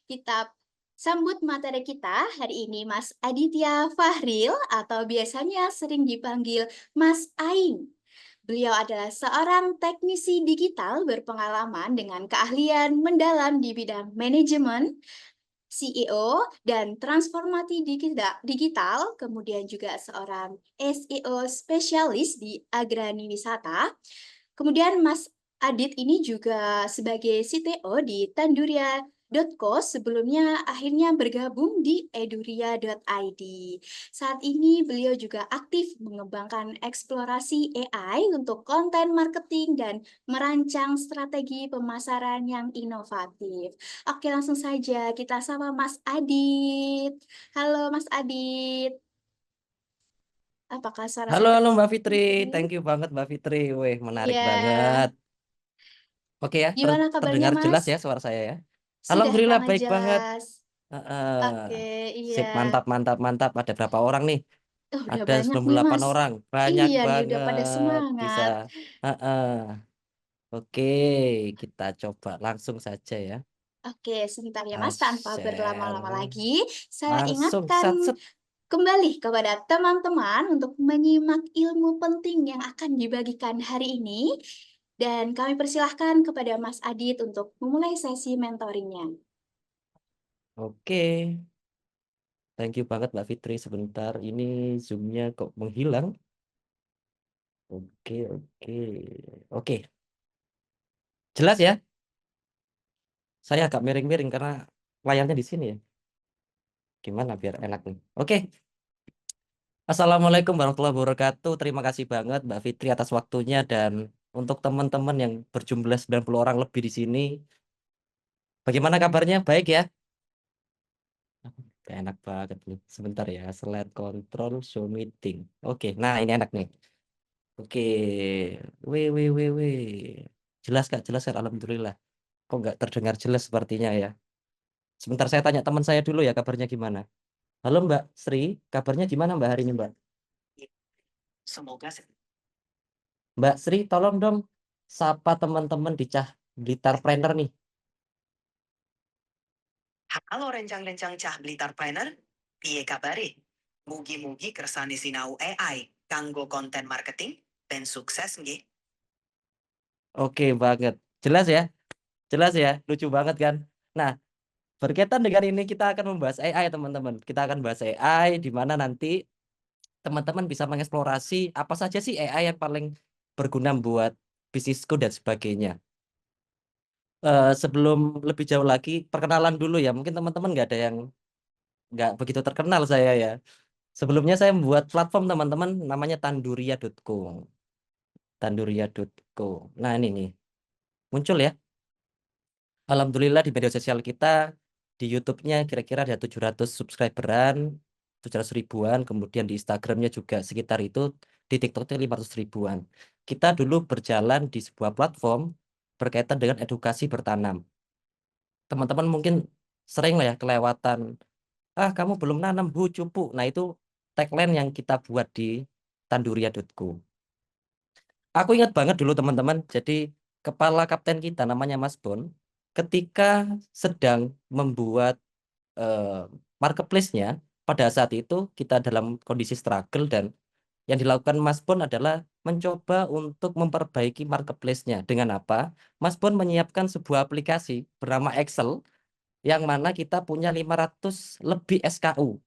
Kita sambut materi kita hari ini Mas Aditya Fahril atau biasanya sering dipanggil Mas Aing. Beliau adalah seorang teknisi digital berpengalaman dengan keahlian mendalam di bidang manajemen, CEO, dan transformasi digital, kemudian juga seorang SEO spesialis di Agrani Wisata. Kemudian Mas Adit ini juga sebagai CTO di Tanduria.co, sebelumnya akhirnya bergabung di Eduria.id. Saat ini beliau juga aktif mengembangkan eksplorasi AI untuk konten marketing dan merancang strategi pemasaran yang inovatif. Oke, langsung saja kita sama Mas Adit. Halo Mas Adit, apakah suara Halo, saya halo Mbak Fitri. terdengar? Thank you banget Mbak Fitri. Wih, menarik Iya, banget. Oke ya, gimana kabarnya terdengar jelas Mas? ya suara saya ya. Sudah Alhamdulillah sangat baik banget. jelas. Heeh. Oke, iya. Sip, mantap, mantap, mantap. Ada berapa orang nih? Udah Ada banyak nih 98 Mas. orang. Banyak Iya nih, udah pada banget. Bisa. semangat. Heeh. Oke, kita coba langsung saja ya. Oke, sebentar ya Mas, tanpa berlama-lama Share. lagi, saya Langsung, ingatkan sat, set. kembali kepada teman-teman untuk menyimak ilmu penting yang akan dibagikan hari ini. Dan kami persilahkan kepada Mas Adit untuk memulai sesi mentoringnya. Oke. Thank you banget Mbak Fitri. Sebentar, ini Zoom-nya kok menghilang. Oke, oke. Oke, jelas ya? Saya agak miring-miring karena layarnya di sini ya. Gimana biar enak nih. Oke. Assalamualaikum warahmatullahi wabarakatuh. Terima kasih banget Mbak Fitri atas waktunya dan untuk teman-teman yang berjumlah 90 orang lebih di sini. Bagaimana kabarnya? Baik ya? Gak enak banget nih. Sebentar ya. Slide control show meeting. Oke, nah ini enak nih. Oke. Wih, wih, wih, wih. Jelas Kak, jelas Kak. Alhamdulillah. Kok nggak terdengar jelas sepertinya ya. Sebentar saya tanya teman saya dulu ya kabarnya gimana. Halo Mbak Sri, kabarnya gimana Mbak hari ini Mbak? Semoga Mbak Sri, tolong dong sapa teman-teman di Cah Blitar Planner nih. Halo rencang-rencang cah Blitar Planner, piye kabare? Mugi-mugi kersane sinau AI kanggo konten marketing dan sukses nggih. Oke banget, jelas ya, jelas ya, lucu banget kan. Nah, berkaitan dengan ini kita akan membahas AI teman-teman. Kita akan bahas AI di mana nanti teman-teman bisa mengeksplorasi apa saja sih AI yang paling berguna buat bisnisku dan sebagainya. Sebelum lebih jauh lagi, perkenalan dulu ya. Mungkin teman-teman nggak begitu terkenal saya ya. Sebelumnya saya membuat platform teman-teman namanya Tanduria.co. Tanduria.co. Nah ini nih, muncul ya. Alhamdulillah di media sosial kita, di YouTube-nya kira-kira ada 700 subscriberan, 700 ribuan, kemudian di Instagram-nya juga sekitar itu, di TikTok-nya 500 ribuan. Kita dulu berjalan di sebuah platform berkaitan dengan edukasi bertanam. Teman-teman mungkin sering lah ya kelewatan, ah kamu belum nanam bu cupu. Nah itu tagline yang kita buat di Tanduria.co. Aku ingat banget dulu teman-teman, jadi kepala kapten kita namanya Mas Bon, ketika sedang membuat eh, marketplace-nya, pada saat itu kita dalam kondisi struggle dan yang dilakukan Mas Bon adalah mencoba untuk memperbaiki marketplace-nya. Dengan apa? Mas Bon menyiapkan sebuah aplikasi bernama Excel yang mana kita punya 500 lebih SKU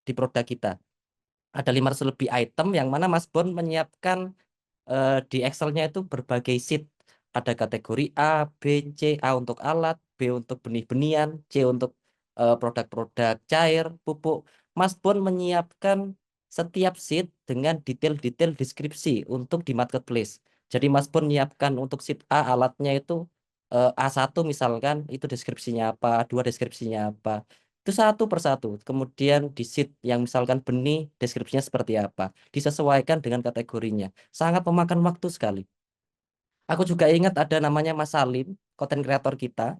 di produk kita. Ada 500 lebih item yang mana Mas Bon menyiapkan di Excel-nya itu berbagai sheet. Ada kategori A, B, C, A untuk alat, B untuk benih-benihan, C untuk produk-produk cair, pupuk. Mas Bon menyiapkan setiap sheet dengan detail-detail deskripsi untuk di marketplace. Jadi Mas Bon menyiapkan untuk sheet A alatnya itu A1 misalkan, itu deskripsinya apa, dua deskripsinya apa. Itu satu persatu. Kemudian di sheet yang misalkan benih, deskripsinya seperti apa. Disesuaikan dengan kategorinya. Sangat memakan waktu sekali. Aku juga ingat ada namanya Mas Salim, konten kreator kita.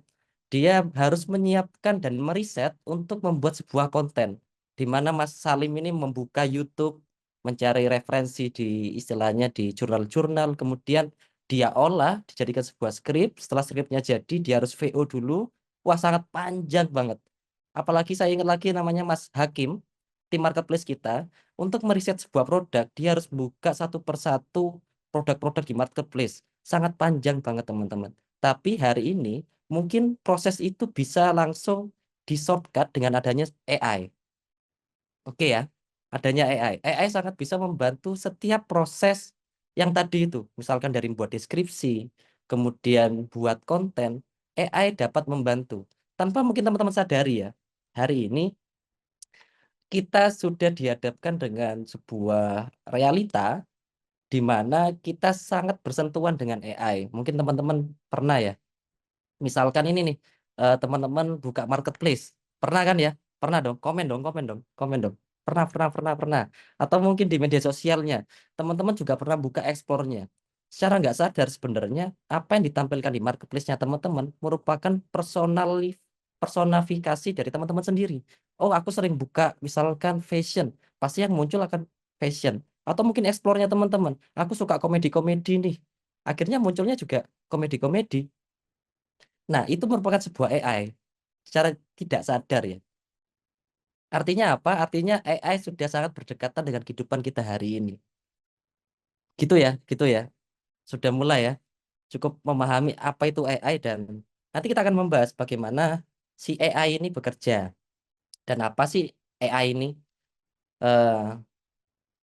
Dia harus menyiapkan dan meriset untuk membuat sebuah konten. Di mana Mas Salim ini membuka YouTube, mencari referensi di istilahnya di jurnal-jurnal, kemudian dia olah, dijadikan sebuah skrip. Setelah skripnya jadi, dia harus VO dulu Wah, sangat panjang banget. Apalagi saya ingat lagi namanya Mas Hakim, tim marketplace kita, untuk meriset sebuah produk, dia harus buka satu persatu produk-produk di marketplace. Sangat panjang banget, teman-teman. Tapi hari ini, mungkin proses itu bisa langsung di shortcut dengan adanya AI. Oke ya, adanya AI. AI sangat bisa membantu setiap proses yang tadi itu. Misalkan dari membuat deskripsi, kemudian buat konten, AI dapat membantu. Tanpa mungkin teman-teman sadari ya, hari ini kita sudah dihadapkan dengan sebuah realita di mana kita sangat bersentuhan dengan AI. Mungkin teman-teman pernah ya, misalkan ini nih, teman-teman buka marketplace, pernah kan ya? Pernah dong, komen dong, komen dong, komen dong. Pernah, pernah, pernah, pernah. Atau mungkin di media sosialnya, teman-teman juga pernah buka explore-nya. Secara nggak sadar sebenarnya apa yang ditampilkan di marketplace-nya teman-teman merupakan personifikasi dari teman-teman sendiri. Oh, aku sering buka misalkan fashion, pasti yang muncul akan fashion. Atau mungkin explore-nya teman-teman. Aku suka komedi-komedi nih. Akhirnya munculnya juga komedi-komedi. Nah, itu merupakan sebuah AI secara tidak sadar ya. Artinya apa? Artinya AI sudah sangat berdekatan dengan kehidupan kita hari ini. Gitu ya, gitu ya. Sudah mulai ya. Cukup memahami apa itu AI dan nanti kita akan membahas bagaimana si AI ini bekerja dan apa sih AI ini. eh,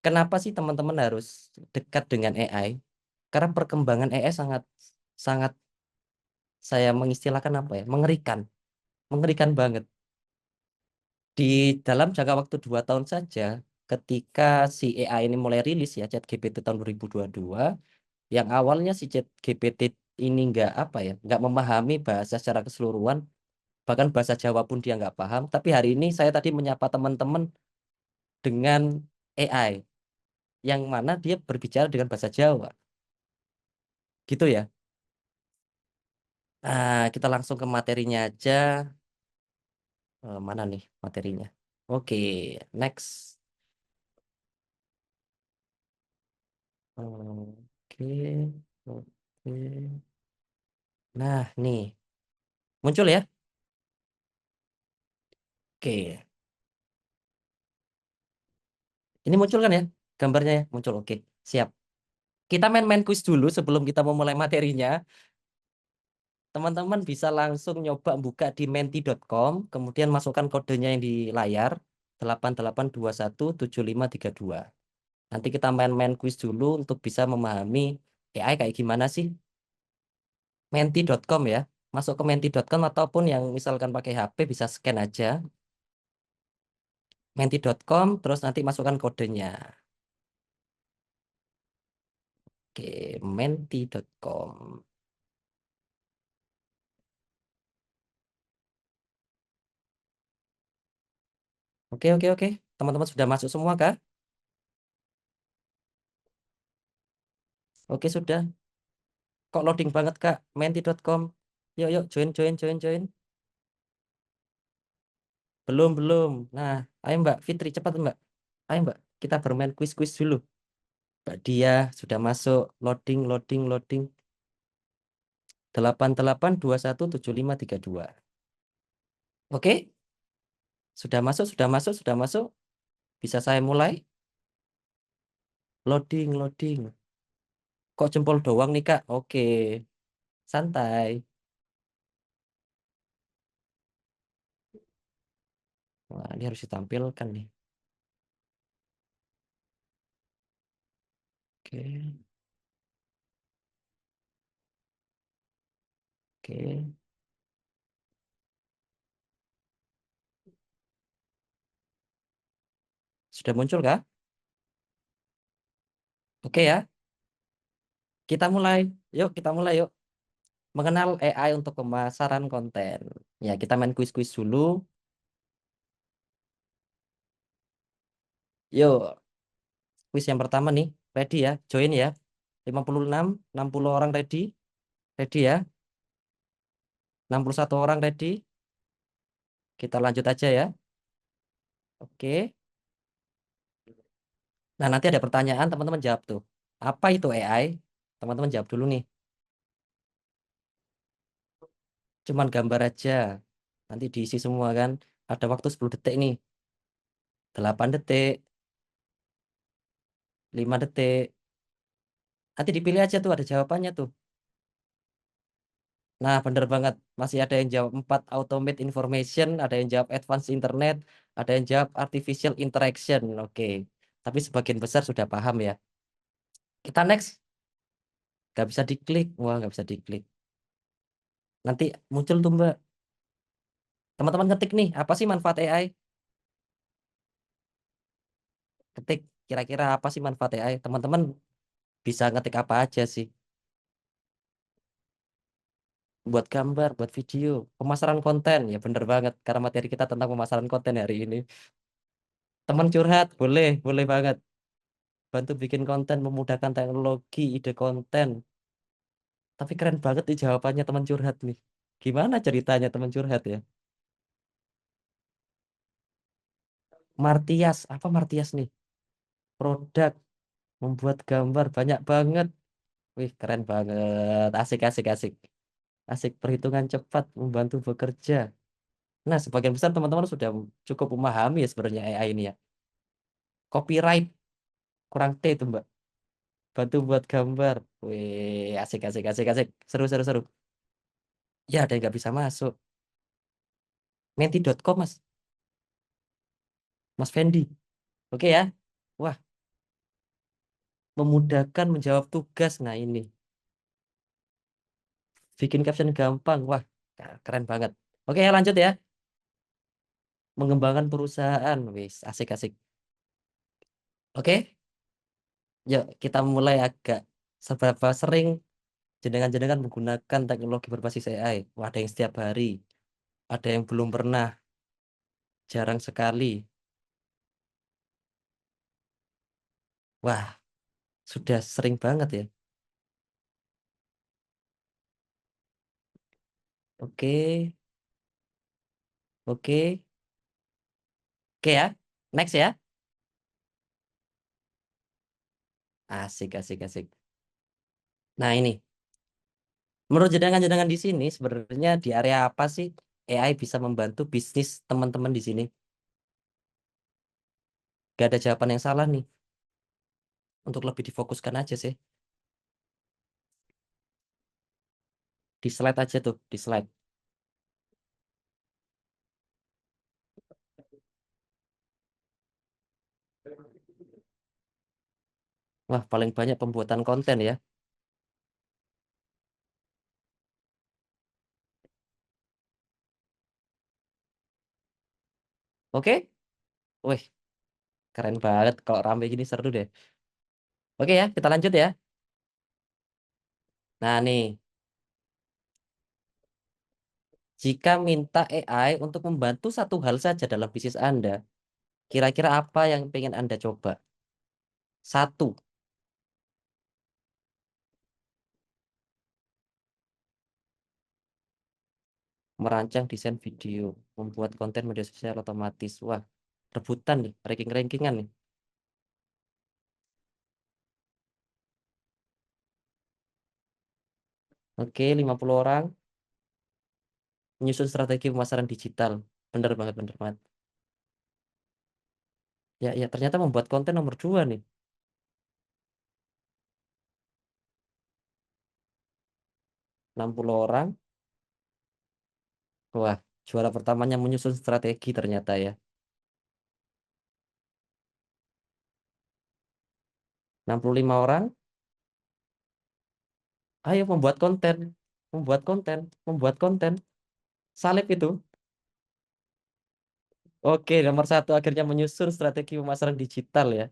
Kenapa sih teman-teman harus dekat dengan AI? Karena perkembangan AI sangat sangat saya mengistilahkan apa ya? Mengerikan, mengerikan banget. Di dalam jangka waktu 2 tahun saja, ketika si AI ini mulai rilis ya, ChatGPT tahun 2022, yang awalnya si ChatGPT ini nggak apa ya, nggak memahami bahasa secara keseluruhan, bahkan bahasa Jawa pun dia nggak paham. Tapi hari ini saya tadi menyapa teman-teman dengan AI, yang mana dia berbicara dengan bahasa Jawa, gitu ya. Kita langsung ke materinya aja. Mana nih materinya? Oke, next. Oke, oke. Nah, nih, muncul ya? Oke, ini muncul kan ya? Gambarnya ya? Muncul, oke. Siap. Kita main-main quiz dulu sebelum kita memulai materinya. Teman-teman bisa langsung nyoba buka di menti.com, kemudian masukkan kodenya yang di layar, 88217532. Nanti kita main-main quiz dulu untuk bisa memahami AI kayak gimana sih? Menti.com ya. Masuk ke menti.com ataupun yang misalkan pakai HP bisa scan aja. Menti.com, terus nanti masukkan kodenya. Oke, menti.com. Oke, oke, oke. Teman-teman sudah masuk semua kah? Oke, sudah. Kok loading banget, Kak? Menti.com. Yuk, yuk, join, join, join, join. Belum, belum. Nah, ayo Mbak Fitri, cepat Mbak. Ayo Mbak, kita bermain quiz-quiz dulu. Mbak Dia sudah masuk. Loading, loading, loading. 88217532. Oke, sudah masuk, sudah masuk, sudah masuk. Bisa saya mulai? Loading, loading. Kok jempol doang nih, Kak? Oke, santai. Wah, ini harus ditampilkan nih. Oke, oke. Sudah muncul kah? Oke ya, kita mulai. Yuk, kita mulai yuk. Mengenal AI untuk pemasaran konten. Ya, kita main quiz-quiz dulu. Yuk, quiz yang pertama nih. Ready ya? Join ya. 56, 60 orang ready. Ready ya? 61 orang ready. Kita lanjut aja ya. Oke. Nah, nanti ada pertanyaan, teman-teman jawab tuh. Apa itu AI? Teman-teman jawab dulu nih. Cuman gambar aja. Nanti diisi semua kan. Ada waktu 10 detik nih. 8 detik, 5 detik. Nanti dipilih aja tuh, ada jawabannya tuh. Nah, bener banget. Masih ada yang jawab 4 automate information, ada yang jawab advanced internet, ada yang jawab artificial interaction. Oke. Tapi sebagian besar sudah paham ya. Kita next. Nggak bisa diklik. Wah, nggak bisa diklik. Nanti muncul tuh Mbak. Teman-teman ketik nih, apa sih manfaat AI? Ketik, kira-kira apa sih manfaat AI? Teman-teman bisa ngetik apa aja sih? Buat gambar, buat video, pemasaran konten. Ya bener banget, karena materi kita tentang pemasaran konten hari ini. Teman curhat, boleh banget. Bantu bikin konten, memudahkan teknologi, ide konten. Tapi keren banget nih jawabannya teman curhat nih. Gimana ceritanya teman curhat ya? Martias, apa Martias nih? Produk, membuat gambar, banyak banget. Wih, keren banget. Asik, asik, asik. Asik, perhitungan cepat, membantu bekerja. Nah, sebagian besar teman-teman sudah cukup memahami ya sebenarnya AI ini ya. Copyright, kurang T itu Mbak. Bantu buat gambar. Wih, asik, asik, asik, asik. Seru, seru, seru. Ya, ada yang nggak bisa masuk. Menti.com, Mas. Mas Fendi. Oke ya. Wah, memudahkan menjawab tugas. Nah, ini. Bikin caption gampang. Wah, keren banget. Oke, ya lanjut ya. Mengembangkan perusahaan. Wis, asik, asik. Oke, yuk kita mulai agak seberapa sering jenengan-jenengan menggunakan teknologi berbasis AI. Wah, ada yang setiap hari, ada yang belum pernah, jarang sekali. Wah, sudah sering banget ya. Oke, oke, oke ya. Next ya. Asik, asik, asik. Nah, ini. Menurut jenengan-jenengan di sini, sebenarnya di area apa sih AI bisa membantu bisnis teman-teman di sini? Gak ada jawaban yang salah nih. Untuk lebih difokuskan aja sih. Di slide aja tuh, di slide. Wah, paling banyak pembuatan konten ya. Oke? Wih, keren banget. Kalau rame gini seru deh. Oke ya, kita lanjut ya. Nah nih, jika minta AI untuk membantu satu hal saja dalam bisnis Anda, kira-kira apa yang pengen Anda coba? Satu, merancang desain video, membuat konten media sosial otomatis. Wah, rebutan nih, ranking-rankingan nih. Oke, 50 orang menyusun strategi pemasaran digital. Bener banget. Ya, ya, ternyata membuat konten nomor 2 nih. 60 orang. Wah, juara pertamanya menyusun strategi ternyata ya. 65 orang. Ayo membuat konten, membuat konten, membuat konten. Salib itu. Oke, nomor 1 akhirnya menyusun strategi pemasaran digital ya.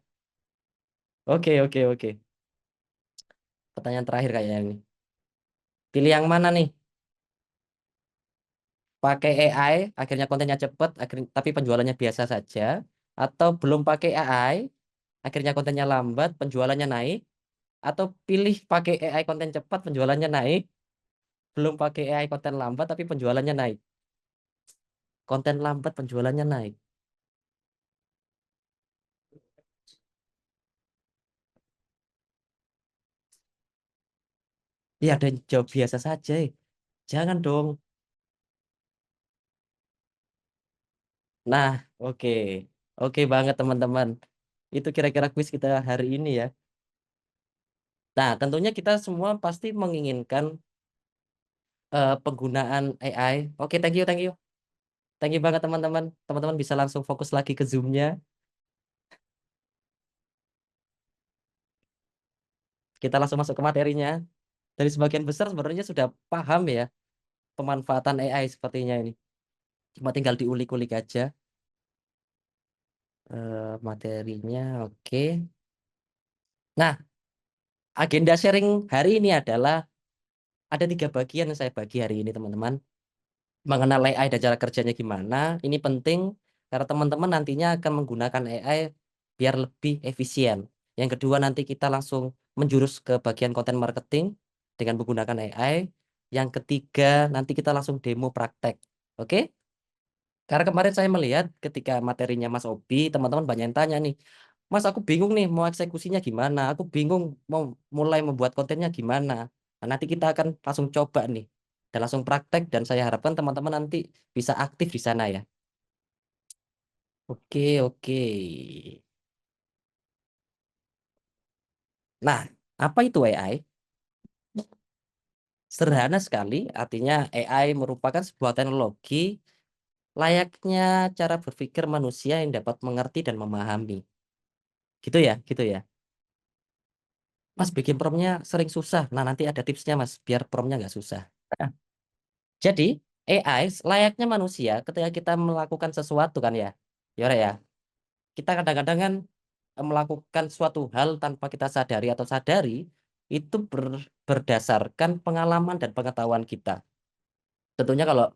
Oke. Pertanyaan terakhir kayaknya ini. Pilih yang mana nih? Pakai AI, akhirnya kontennya cepet, tapi penjualannya biasa saja. Atau belum pakai AI, akhirnya kontennya lambat, penjualannya naik. Atau pilih pakai AI konten cepat, penjualannya naik. Belum pakai AI konten lambat, tapi penjualannya naik. Konten lambat, penjualannya naik. Iya, ada yang jawab biasa saja. Jangan dong. Nah, oke. Oke banget teman-teman. Itu kira-kira kuis kita hari ini ya. Nah, tentunya kita semua pasti menginginkan penggunaan AI. Oke, thank you, thank you. Thank you banget teman-teman. Teman-teman bisa langsung fokus lagi ke Zoom-nya. Kita langsung masuk ke materinya. Dari sebagian besar sebenarnya sudah paham ya pemanfaatan AI sepertinya ini. Cuma tinggal diulik-ulik aja materinya. Oke. Nah, agenda sharing hari ini adalah ada 3 bagian yang saya bagi hari ini teman-teman. Mengenal AI dan cara kerjanya gimana. Ini penting karena teman-teman nantinya akan menggunakan AI biar lebih efisien. Yang kedua nanti kita langsung menjurus ke bagian konten marketing dengan menggunakan AI. Yang ketiga nanti kita langsung demo praktek. Oke? Karena kemarin saya melihat ketika materinya Mas Obi, teman-teman banyak yang tanya nih, Mas aku bingung nih mau eksekusinya gimana, aku bingung mau mulai membuat kontennya gimana. Nah, nanti kita akan langsung coba nih dan langsung praktek dan saya harapkan teman-teman nanti bisa aktif di sana ya. Oke, oke. Nah, apa itu AI? Sederhana sekali, artinya AI merupakan sebuah teknologi layaknya cara berpikir manusia yang dapat mengerti dan memahami. Gitu ya, gitu ya. Mas bikin promnya sering susah. Nah, nanti ada tipsnya Mas, biar promnya nggak susah. Nah, jadi, AI layaknya manusia ketika kita melakukan sesuatu kan ya. Yora ya, kita kadang-kadang kan melakukan suatu hal tanpa kita sadari atau sadari, itu berdasarkan pengalaman dan pengetahuan kita. Tentunya kalau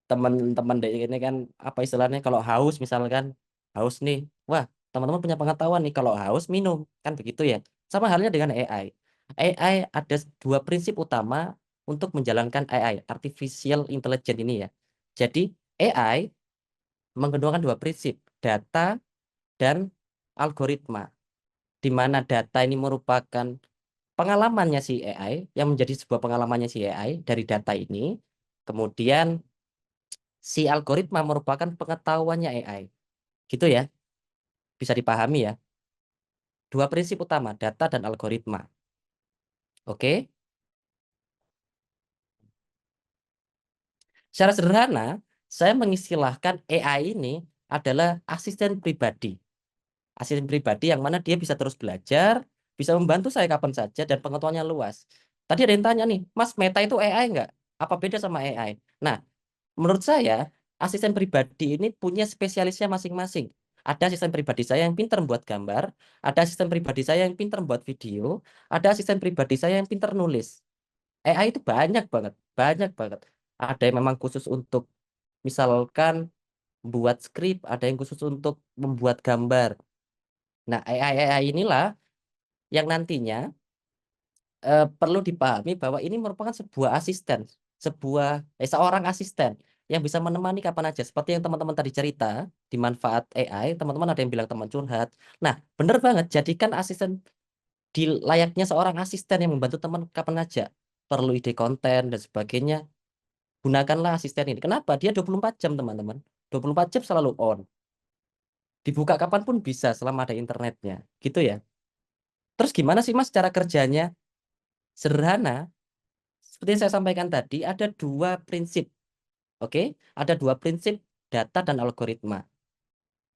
teman-teman deh ini kan apa istilahnya kalau haus misalkan haus nih wah teman-teman punya pengetahuan nih kalau haus minum kan begitu ya sama halnya dengan AI. AI ada 2 prinsip utama untuk menjalankan AI artificial intelligence ini ya. Jadi AI menggunakan 2 prinsip data dan algoritma di mana data ini merupakan pengalamannya si AI yang menjadi sebuah pengalamannya si AI dari data ini kemudian si algoritma merupakan pengetahuannya AI. Gitu ya, bisa dipahami ya. 2 prinsip utama, data dan algoritma. Oke, secara sederhana, saya mengistilahkan AI ini adalah asisten pribadi. Asisten pribadi yang mana dia bisa terus belajar, bisa membantu saya kapan saja dan pengetahuannya luas. Tadi ada yang tanya nih, Mas Meta itu AI nggak? Apa beda sama AI? Nah, menurut saya, asisten pribadi ini punya spesialisnya masing-masing. Ada asisten pribadi saya yang pintar membuat gambar, ada asisten pribadi saya yang pintar membuat video, ada asisten pribadi saya yang pintar nulis. AI itu banyak banget, banyak banget. Ada yang memang khusus untuk misalkan buat skrip, ada yang khusus untuk membuat gambar. Nah, AI inilah yang nantinya perlu dipahami bahwa ini merupakan sebuah asisten, seorang asisten yang bisa menemani kapan aja. Seperti yang teman-teman tadi cerita, di manfaat AI, teman-teman ada yang bilang teman curhat. Nah, bener banget, jadikan asisten di layaknya seorang asisten yang membantu teman kapan aja. Perlu ide konten dan sebagainya, gunakanlah asisten ini. Kenapa? Dia 24 jam, teman-teman. 24 jam selalu on. Dibuka kapanpun bisa selama ada internetnya. Gitu ya. Terus gimana sih Mas cara kerjanya? Sederhana. Seperti yang saya sampaikan tadi, ada 2 prinsip. Oke, ada 2 prinsip data dan algoritma.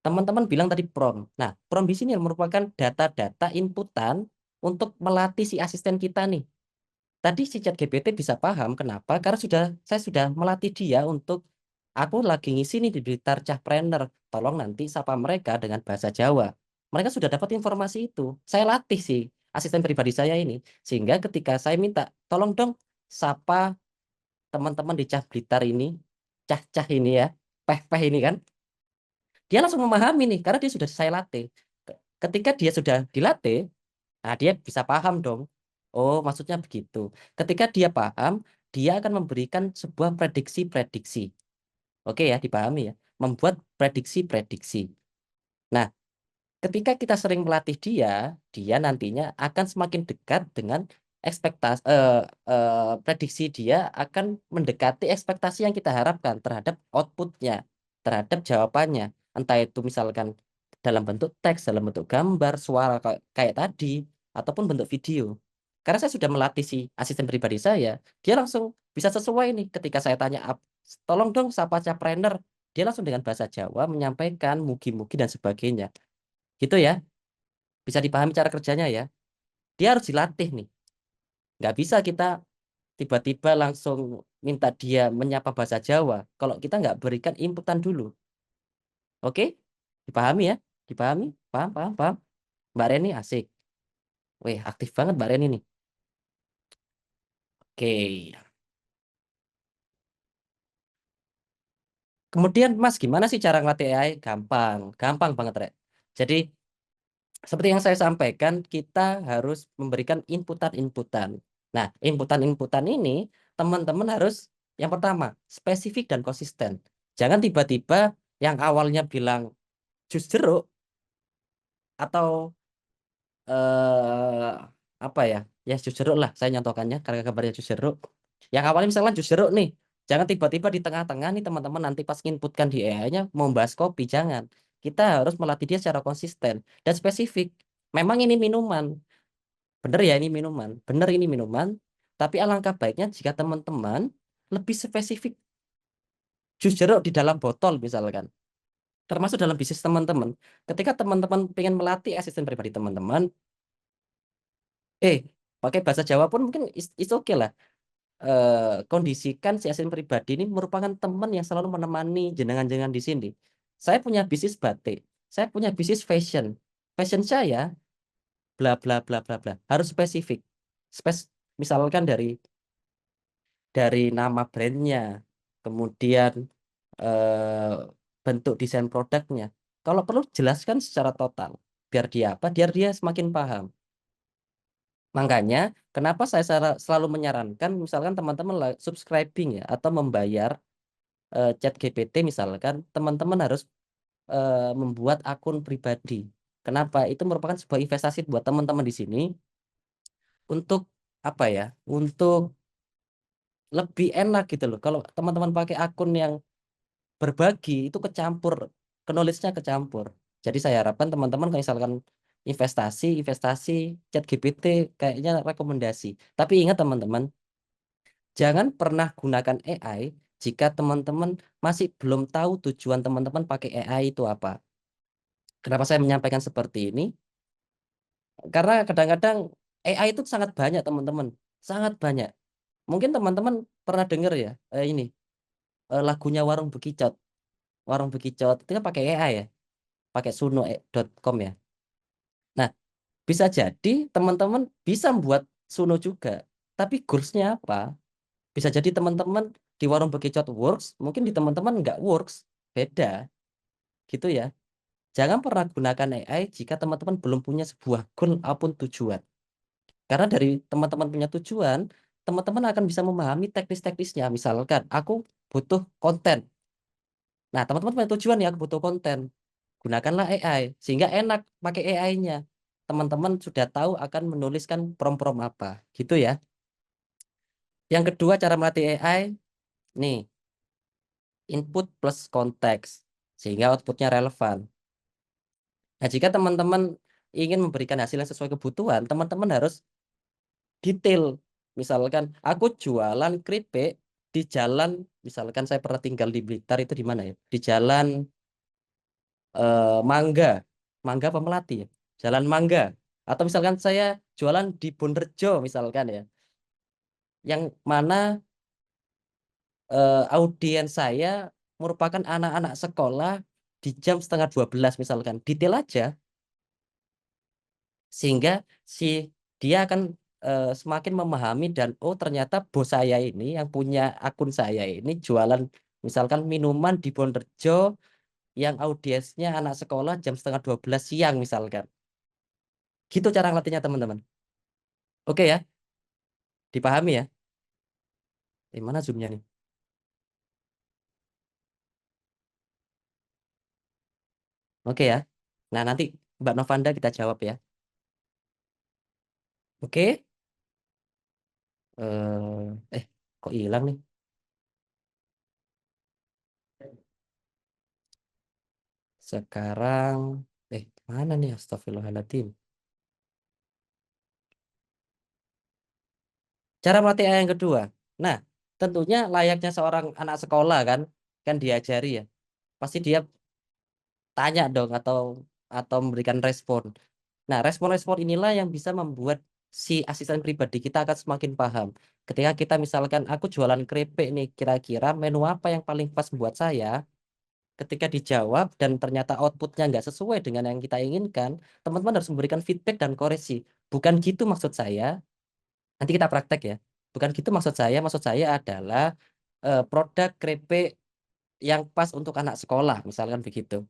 Teman-teman bilang tadi prompt. Nah, prompt di sini merupakan data-data inputan untuk melatih si asisten kita nih. Tadi si ChatGPT bisa paham kenapa? Karena saya sudah melatih dia untuk aku lagi ngisi nih di Blitar Cahpreneur. Tolong nanti sapa mereka dengan bahasa Jawa. Mereka sudah dapat informasi itu. Saya latih si asisten pribadi saya ini. Sehingga ketika saya minta, tolong dong sapa teman-teman di Cah Blitar ini, cah-cah ini ya, peh-peh ini kan, dia langsung memahami nih, karena dia sudah saya latih. Ketika dia sudah dilatih, nah dia bisa paham dong. Oh, maksudnya begitu. Ketika dia paham, dia akan memberikan sebuah prediksi-prediksi. Oke ya, dipahami ya. Membuat prediksi-prediksi. Nah, ketika kita sering melatih dia, dia nantinya akan semakin dekat dengan ekspektasi prediksi dia akan mendekati ekspektasi yang kita harapkan terhadap outputnya, terhadap jawabannya. Entah itu misalkan dalam bentuk teks, dalam bentuk gambar, suara kayak tadi, ataupun bentuk video. Karena saya sudah melatih si asisten pribadi saya, dia langsung bisa sesuai nih ketika saya tanya, tolong dong sapa Capreneur, dia langsung dengan bahasa Jawa menyampaikan mugi-mugi dan sebagainya. Gitu ya, bisa dipahami cara kerjanya ya. Dia harus dilatih nih. Nggak bisa kita tiba-tiba langsung minta dia menyapa bahasa Jawa kalau kita nggak berikan inputan dulu. Oke? Dipahami ya? Dipahami? Paham, paham, paham. Mbak Reni asik. Wih, aktif banget Mbak Reni nih. Oke. Kemudian Mas, gimana sih cara ngelatih AI? Gampang, gampang banget, Rek. Jadi, seperti yang saya sampaikan, kita harus memberikan inputan-inputan. Nah, inputan-inputan ini, teman-teman harus, yang pertama, spesifik dan konsisten. Jangan tiba-tiba yang awalnya bilang jus jeruk, atau eh apa ya, ya jus jeruk lah, saya nyontohkannya, karena kabarnya jus jeruk. Yang awalnya misalnya jus jeruk nih, jangan tiba-tiba di tengah-tengah nih teman-teman nanti pas inputkan di AI-nya mau bahas kopi, jangan. Kita harus melatih dia secara konsisten dan spesifik. Memang ini minuman, bener ya ini minuman, bener ini minuman, tapi alangkah baiknya jika teman-teman lebih spesifik jus jeruk di dalam botol misalkan. Termasuk dalam bisnis teman-teman. Ketika teman-teman pengen melatih asisten pribadi teman-teman, eh pakai bahasa Jawa pun mungkin is oke lah. Kondisikan si asisten pribadi ini merupakan teman yang selalu menemani jenengan-jenengan di sini. Saya punya bisnis batik, saya punya bisnis fashion. Fashion saya bla bla bla bla bla. Harus spesifik. Misalkan dari nama brandnya, kemudian eh, bentuk desain produknya. Kalau perlu jelaskan secara total. Biar dia apa? Biar dia semakin paham. Makanya, kenapa saya selalu menyarankan, misalkan teman-teman subscribing ya, atau membayar chat GPT misalkan, teman-teman harus membuat akun pribadi. Kenapa? Itu merupakan sebuah investasi buat teman-teman di sini untuk apa ya? Untuk lebih enak gitu loh. Kalau teman-teman pakai akun yang berbagi, itu kecampur, knowledge-nya kecampur. Jadi saya harapkan teman-teman kalau misalkan investasi chat GPT kayaknya rekomendasi. Tapi ingat teman-teman, jangan pernah gunakan AI jika teman-teman masih belum tahu tujuan teman-teman pakai AI itu apa. Kenapa saya menyampaikan seperti ini? Karena kadang-kadang AI itu sangat banyak teman-teman, sangat banyak. Mungkin teman-teman pernah dengar ya, ini lagunya Warung Bekicot. Warung Bekicot itu kan pakai AI ya, pakai suno.com ya. Nah, bisa jadi teman-teman bisa membuat suno juga, tapi goals-nya apa? Bisa jadi teman-teman di Warung Bekicot works, mungkin di teman-teman nggak works, beda gitu ya. Jangan pernah gunakan AI jika teman-teman belum punya sebuah goal ataupun tujuan. Karena dari teman-teman punya tujuan, teman-teman akan bisa memahami teknis-teknisnya. Misalkan, aku butuh konten. Nah, teman-teman punya tujuan ya, aku butuh konten. Gunakanlah AI, sehingga enak pakai AI-nya. Teman-teman sudah tahu akan menuliskan prompt-prompt apa. Gitu ya. Yang kedua, cara melatih AI, nih, input plus konteks. Sehingga outputnya relevan. Nah, jika teman-teman ingin memberikan hasil yang sesuai kebutuhan, teman-teman harus detail. Misalkan aku jualan keripik di jalan, misalkan saya pernah tinggal di Blitar itu di mana ya? Di jalan Mangga, Mangga apa Melati ya? Jalan Mangga. Atau misalkan saya jualan di Bonrejo misalkan ya. Yang mana audiens saya merupakan anak-anak sekolah di jam setengah 12 misalkan. Detail aja sehingga si dia akan semakin memahami dan oh ternyata bos saya ini yang punya akun saya ini jualan misalkan minuman di Bonrejo yang audiensnya anak sekolah jam setengah 12 siang misalkan. Gitu cara ngelatihnya teman-teman. Oke ya, dipahami ya. Mana zoomnya nih? Oke ya. Nah nanti Mbak Novanda kita jawab ya. Oke. Kok hilang nih? Sekarang, mana nih? Astagfirullahaladzim. Cara melatih AI yang kedua. Nah, tentunya layaknya seorang anak sekolah kan diajari ya. Pasti dia tanya dong atau memberikan respon. Nah, respon-respon inilah yang bisa membuat si asisten pribadi kita akan semakin paham. Ketika kita misalkan aku jualan keripik nih, kira-kira menu apa yang paling pas buat saya? Ketika dijawab dan ternyata outputnya nggak sesuai dengan yang kita inginkan, teman-teman harus memberikan feedback dan koreksi. Bukan gitu maksud saya. Nanti kita praktek ya. Bukan gitu maksud saya. Maksud saya adalah produk keripik yang pas untuk anak sekolah, misalkan begitu.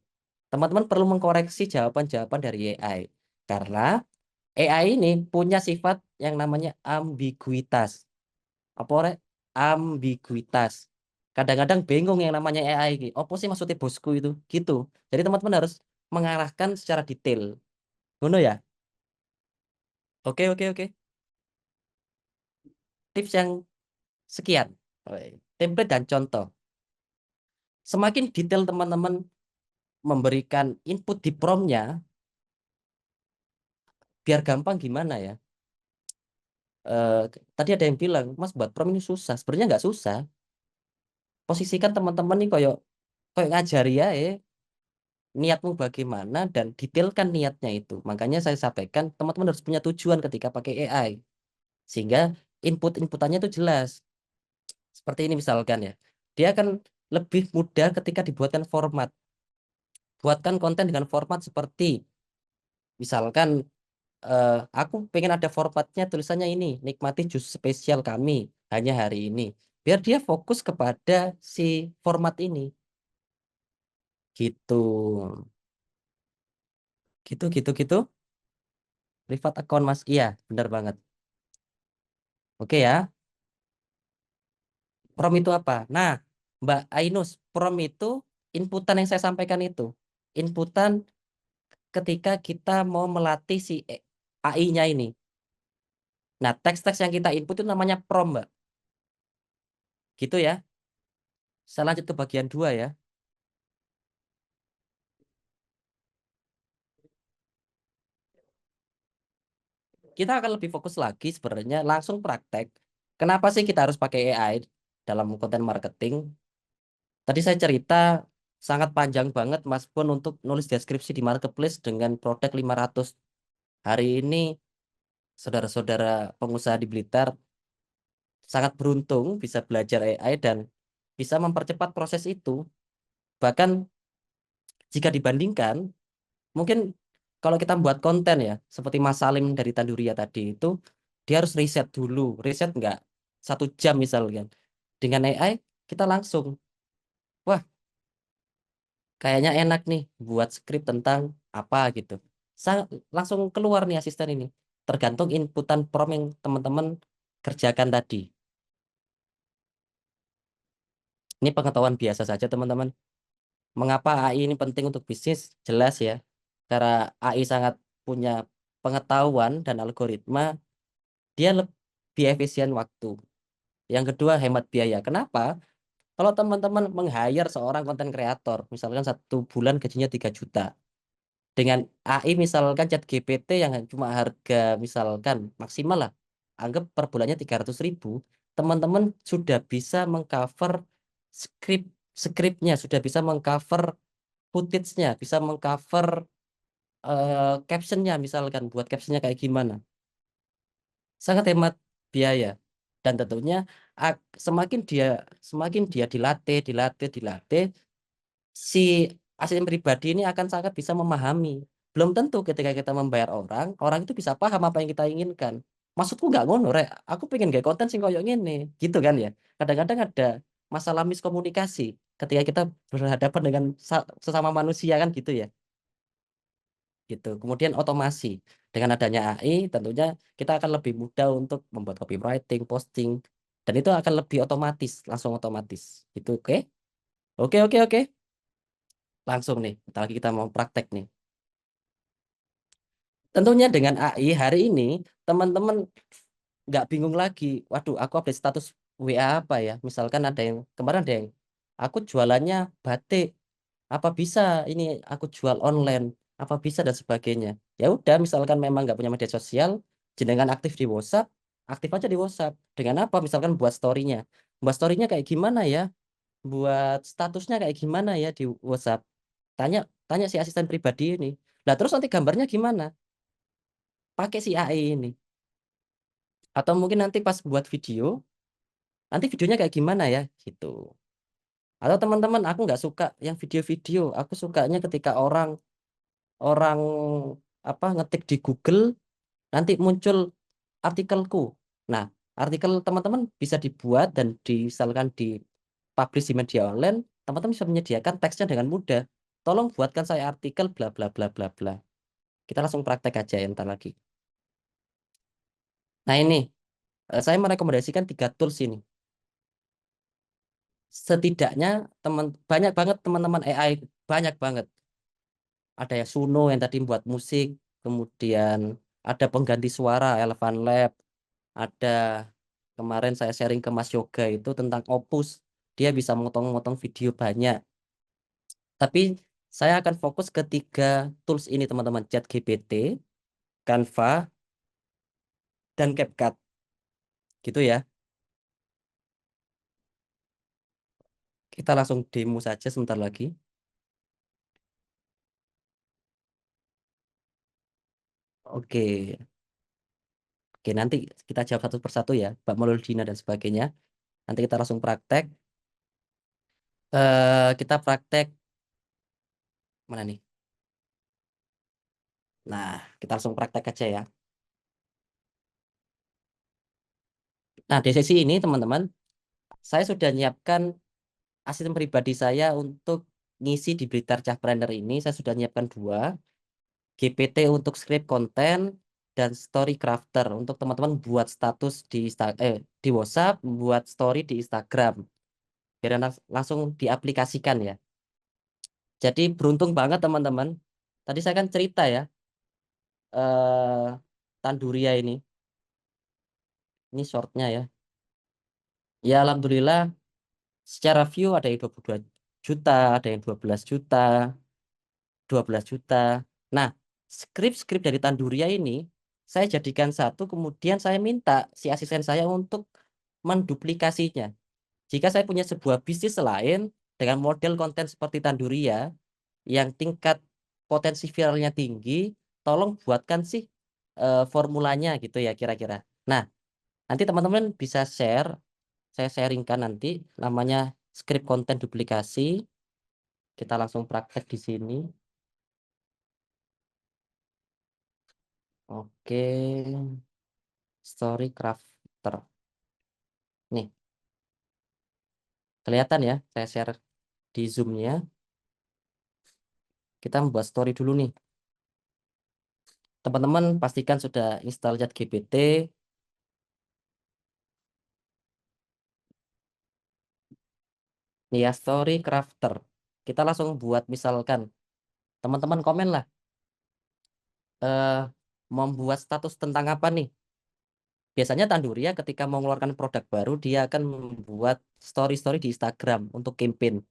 Teman-teman perlu mengkoreksi jawaban-jawaban dari AI. Karena AI ini punya sifat yang namanya ambiguitas. Apa rek? Ambiguitas. Kadang-kadang bingung yang namanya AI ini. Apa sih maksudnya bosku itu? Gitu. Jadi teman-teman harus mengarahkan secara detail. Ngono ya? Oke, oke, oke. Tips yang sekian. Template dan contoh. Semakin detail teman-teman memberikan input di prompt-nya, biar gampang gimana ya? eh, Tadi ada yang bilang, Mas buat prom ini susah. Sebenarnya nggak susah. Posisikan teman-teman nih kayak kayak ngajari ya, niatmu bagaimana dan detailkan niatnya itu. Makanya saya sampaikan teman-teman harus punya tujuan ketika pakai AI. Sehingga input-inputannya itu jelas. Seperti ini misalkan ya. Dia akan lebih mudah ketika dibuatkan format. Buatkan konten dengan format seperti misalkan aku pengen ada formatnya tulisannya ini, nikmati jus spesial kami hanya hari ini. Biar dia fokus kepada si format ini. Gitu. Gitu, gitu, gitu. Privat account, Mas. Iya, benar banget. Oke ya. Prom itu apa? Nah, Mbak Ainus, prom itu inputan yang saya sampaikan itu. Inputan ketika kita mau melatih si AI-nya ini. Nah, teks-teks yang kita input itu namanya prom, Mbak. Gitu ya. Saya lanjut ke bagian 2 ya. Kita akan lebih fokus lagi sebenarnya langsung praktek. Kenapa sih kita harus pakai AI dalam konten marketing? Tadi saya cerita sangat panjang banget Mas Pun untuk nulis deskripsi di marketplace dengan produk 500. Hari ini saudara-saudara pengusaha di Blitar sangat beruntung bisa belajar AI dan bisa mempercepat proses itu. Bahkan jika dibandingkan, mungkin kalau kita buat konten ya, seperti Mas Salim dari Tanduria tadi itu, dia harus riset dulu. Riset nggak 1 jam misalnya. Dengan AI, kita langsung, wah kayaknya enak nih buat skrip tentang apa gitu. Langsung keluar nih asisten ini. Tergantung inputan prompt yang teman-teman kerjakan tadi. Ini pengetahuan biasa saja teman-teman. Mengapa AI ini penting untuk bisnis? Jelas ya. Karena AI sangat punya pengetahuan dan algoritma, dia lebih efisien waktu. Yang kedua, hemat biaya. Kenapa? Kalau teman-teman meng-hire seorang konten kreator, misalkan 1 bulan gajinya 3 juta. Dengan AI misalkan ChatGPT yang cuma harga misalkan maksimal lah, anggap per bulannya 300.000, teman-teman sudah bisa mengcover skrip skripnya, sudah bisa mengcover footage-nya, bisa mengcover captionnya misalkan, buat captionnya kayak gimana. Sangat hemat biaya. Dan tentunya semakin dia dilatih, dilatih, dilatih, si asisten pribadi ini akan sangat bisa memahami. Belum tentu ketika kita membayar orang, orang itu bisa paham apa yang kita inginkan. Maksudku nggak ngono, rek. Aku pengen gaya konten sing koyo ngene, gitu kan ya. Kadang-kadang ada masalah miskomunikasi ketika kita berhadapan dengan sesama manusia kan gitu ya. Gitu. Kemudian otomasi. Dengan adanya AI, tentunya kita akan lebih mudah untuk membuat copywriting, posting, dan itu akan lebih otomatis, langsung otomatis. Gitu, oke? Oke, oke, oke. Langsung nih, bentar lagi kita mau praktek nih. Tentunya dengan AI hari ini, teman-teman nggak bingung lagi. Waduh, aku update status WA apa ya? Misalkan ada yang, kemarin ada yang, aku jualannya batik. Apa bisa ini aku jual online? Apa bisa dan sebagainya. Ya udah, misalkan memang nggak punya media sosial, jenengan aktif di WhatsApp, aktif aja di WhatsApp. Dengan apa? Misalkan buat story-nya. Buat story-nya kayak gimana ya? Buat statusnya kayak gimana ya di WhatsApp? Tanya tanya si asisten pribadi ini. Nah, terus nanti gambarnya gimana? Pakai si AI ini. Atau mungkin nanti pas buat video, nanti videonya kayak gimana ya? Gitu. Atau teman-teman, aku nggak suka yang video-video. Aku sukanya ketika orang orang apa ngetik di Google, nanti muncul artikelku. Nah, artikel teman-teman bisa dibuat dan misalkan di publish di media online, teman-teman bisa menyediakan teksnya dengan mudah. Tolong buatkan saya artikel bla bla bla bla bla. Kita langsung praktek aja ya ntar lagi. Nah ini, saya merekomendasikan 3 tools ini. Setidaknya banyak banget teman-teman AI, banyak banget. Ada ya Suno yang tadi buat musik, kemudian ada pengganti suara Elephant Lab, ada kemarin saya sharing ke Mas Yoga itu tentang Opus, dia bisa motong-motong video banyak. Tapi saya akan fokus ke 3 tools ini teman-teman, ChatGPT, Canva, dan CapCut. Gitu ya. Kita langsung demo saja sebentar lagi. Oke. Oke, nanti kita jawab satu persatu ya, Mbak Mauludina dan sebagainya. Nanti kita langsung praktek. Kita praktek mana nih? Nah, kita langsung praktek aja ya. Nah, di sesi ini teman-teman, saya sudah menyiapkan asisten pribadi saya untuk ngisi di Blitar Cahpreneur ini. Saya sudah menyiapkan 2, GPT untuk script konten dan story crafter untuk teman-teman buat status di WhatsApp, buat story di Instagram. Biar langsung diaplikasikan ya. Jadi beruntung banget teman-teman. Tadi saya kan cerita ya, eh Tanduria ini. Ini shortnya ya. Ya alhamdulillah secara view ada yang 22 juta, ada yang 12 juta, 12 juta. Nah, skrip-skrip dari Tanduria ini saya jadikan satu, kemudian saya minta si asisten saya untuk menduplikasinya. Jika saya punya sebuah bisnis lain dengan model konten seperti Tanduria yang tingkat potensi viralnya tinggi, tolong buatkan sih formulanya gitu ya kira-kira. Nah, nanti teman-teman bisa share, saya sharingkan nanti namanya script konten duplikasi. Kita langsung praktek di sini. Oke, story crafter. Nih, kelihatan ya, saya share di Zoom-nya. Kita membuat story dulu nih. Teman-teman pastikan sudah install ChatGPT. Nih ya, story crafter. Kita langsung buat misalkan, teman-teman komen lah, eh membuat status tentang apa nih? Biasanya Tanduria ketika mau mengeluarkan produk baru, dia akan membuat story-story di Instagram untuk campaign.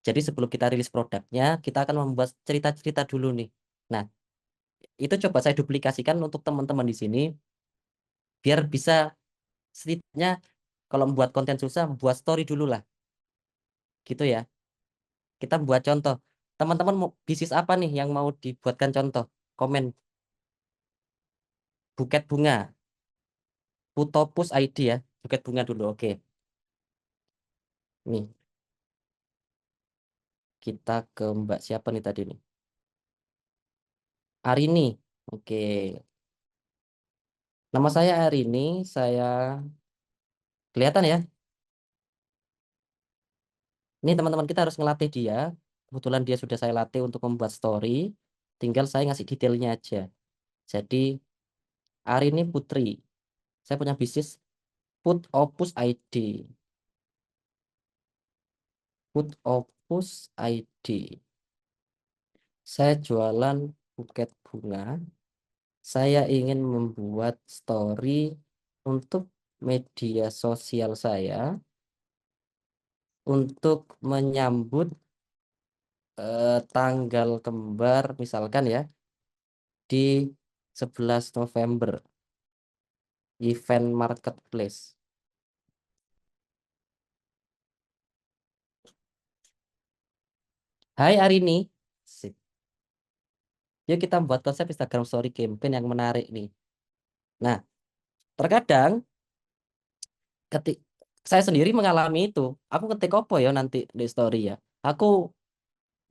Jadi sebelum kita rilis produknya, kita akan membuat cerita-cerita dulu nih. Nah, itu coba saya duplikasikan untuk teman-teman di sini, biar bisa setidaknya kalau membuat konten susah, buat story dulu lah. Gitu ya. Kita buat contoh. Teman-teman mau bisnis apa nih yang mau dibuatkan contoh? Komen. Buket bunga. Putopus ID ya. Buket bunga dulu. Oke. Nih, kita ke Mbak siapa nih tadi nih? Arini. Oke. Nama saya Arini. Saya kelihatan ya. Ini teman-teman kita harus ngelatih dia. Kebetulan dia sudah saya latih untuk membuat story. Tinggal saya ngasih detailnya aja. Jadi Arini Putri. Saya punya bisnis Food Opus ID. Food Opus ID. Saya jualan buket bunga. Saya ingin membuat story untuk media sosial saya untuk menyambut tanggal kembar misalkan ya di 11 November event marketplace. Hai Arini. Sip. Yuk kita buat konsep Instagram Story campaign yang menarik nih. Nah, terkadang ketik saya sendiri mengalami itu. Aku ketik apa ya nanti di story ya. Aku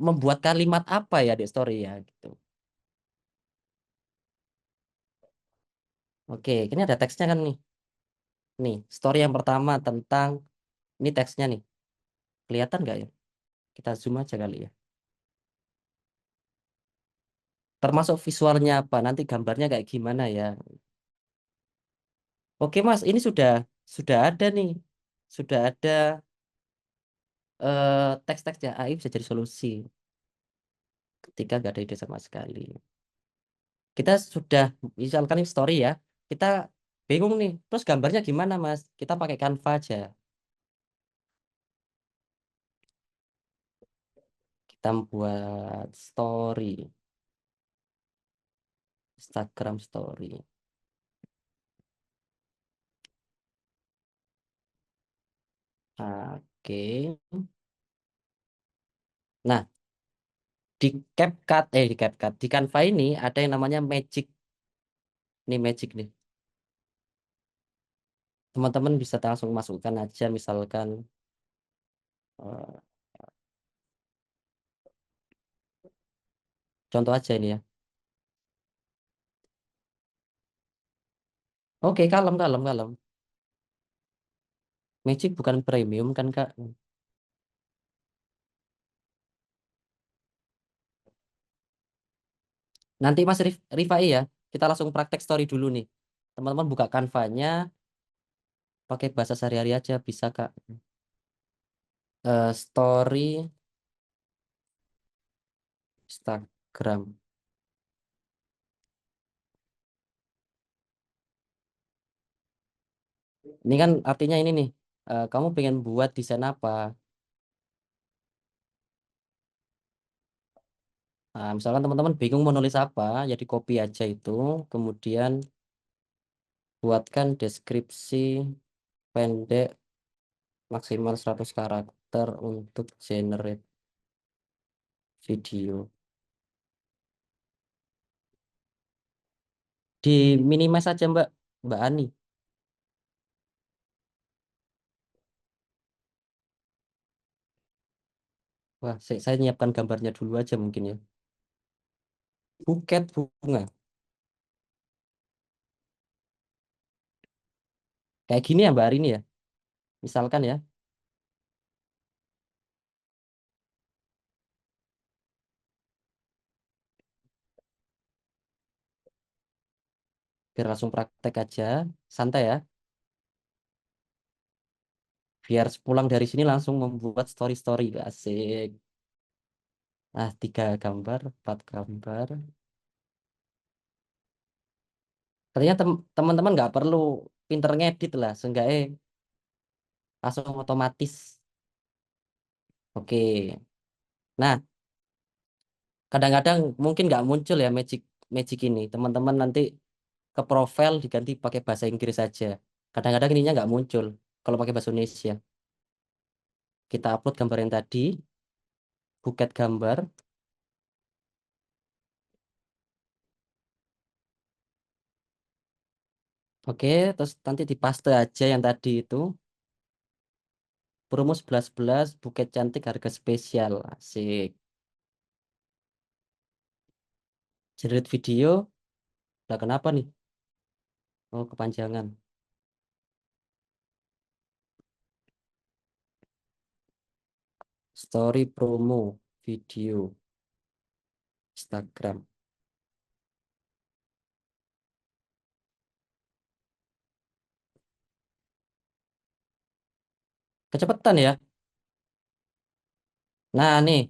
membuat kalimat apa ya di story ya gitu. Oke, ini ada teksnya kan nih. Nih, story yang pertama tentang ini teksnya nih. Kelihatan nggak ya? Kita zoom aja kali ya. Termasuk visualnya apa? Nanti gambarnya kayak gimana ya? Oke Mas, ini sudah ada nih. Sudah ada teks-teksnya AI bisa jadi solusi ketika nggak ada ide sama sekali. Kita sudah misalkan ini story ya. Kita bingung nih. Terus gambarnya gimana Mas? Kita pakai Canva aja. Kita buat story, Instagram story. Oke. Nah, di CapCut, di Canva ini ada yang namanya Magic. Nih Magic nih. Teman-teman bisa langsung masukkan aja misalkan eh, contoh aja ini ya. Oke, kalem, kalem, kalem. Magic bukan premium kan, Kak? Nanti Mas Rifai ya, kita langsung praktek story dulu nih. Teman-teman buka Canva-nya, pakai bahasa sehari-hari aja, bisa, Kak. Story Instagram. Ini kan artinya ini nih, kamu pengen buat desain apa? Nah, misalkan teman-teman bingung mau nulis apa, jadi copy aja itu, kemudian buatkan deskripsi pendek maksimal 100 karakter untuk generate video. Di minimize aja Mbak Ani. Wah, saya nyiapkan gambarnya dulu aja mungkin ya. Buket bunga. Kayak gini ya Mbak Arini ya. Misalkan ya, biar langsung praktek aja. Santai ya. Biar pulang dari sini langsung membuat story-story. Asik. Nah, 3 gambar, 4 gambar. Ternyata teman-teman nggak perlu pinter ngedit lah. Seenggaknya langsung otomatis. Oke. Nah, kadang-kadang mungkin nggak muncul ya magic magic ini. Teman-teman nanti ke profile diganti pakai bahasa Inggris saja. Kadang-kadang ininya nggak muncul kalau pakai bahasa Indonesia. Kita upload gambar yang tadi, buket gambar. Oke, terus nanti dipaste aja yang tadi itu. Promo 11-11, buket cantik harga spesial. Asik. Generate video. Lah kenapa nih? Oh, kepanjangan. Story promo video Instagram. Kecepatan ya. Nah, nih,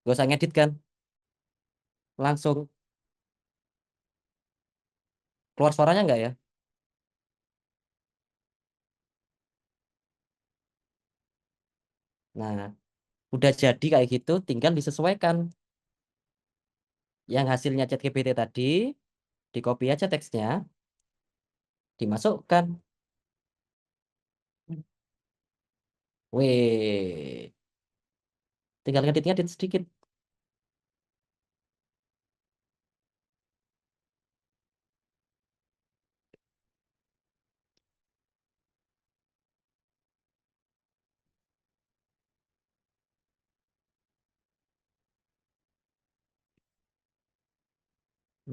gak usah ngedit kan? Langsung keluar suaranya nggak ya? Nah, Udah jadi kayak gitu, tinggal disesuaikan. Yang hasilnya ChatGPT tadi, di copy aja teksnya, dimasukkan. Weh, tinggal ngedit sedikit.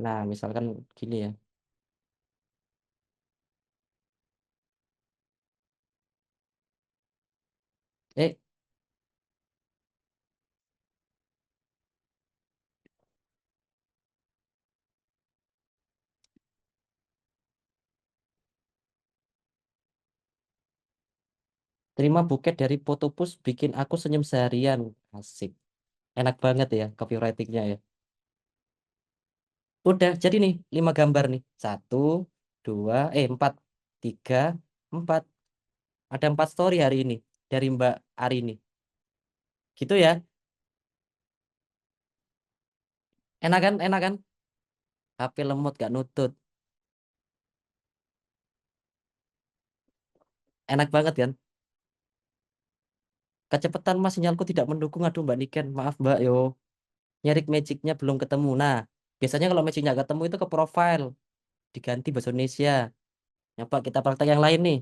Nah, misalkan gini ya. Eh, terima buket dari Potopus bikin aku senyum seharian. Asik. Enak banget ya copywritingnya ya. Udah, jadi nih 5 gambar nih. 1, 2, 4. 3, 4. Ada 4 story hari ini dari Mbak Arini. Gitu ya. Enak kan? Enak kan? HP lemot gak nutut. Enak banget kan? Kecepatan mas sinyalku tidak mendukung. Aduh Mbak Niken, maaf Mbak yo. Nyari magicnya belum ketemu. Nah, biasanya kalau magicnya nggak ketemu itu ke profile. Diganti bahasa Indonesia. Nyoba kita praktek yang lain nih.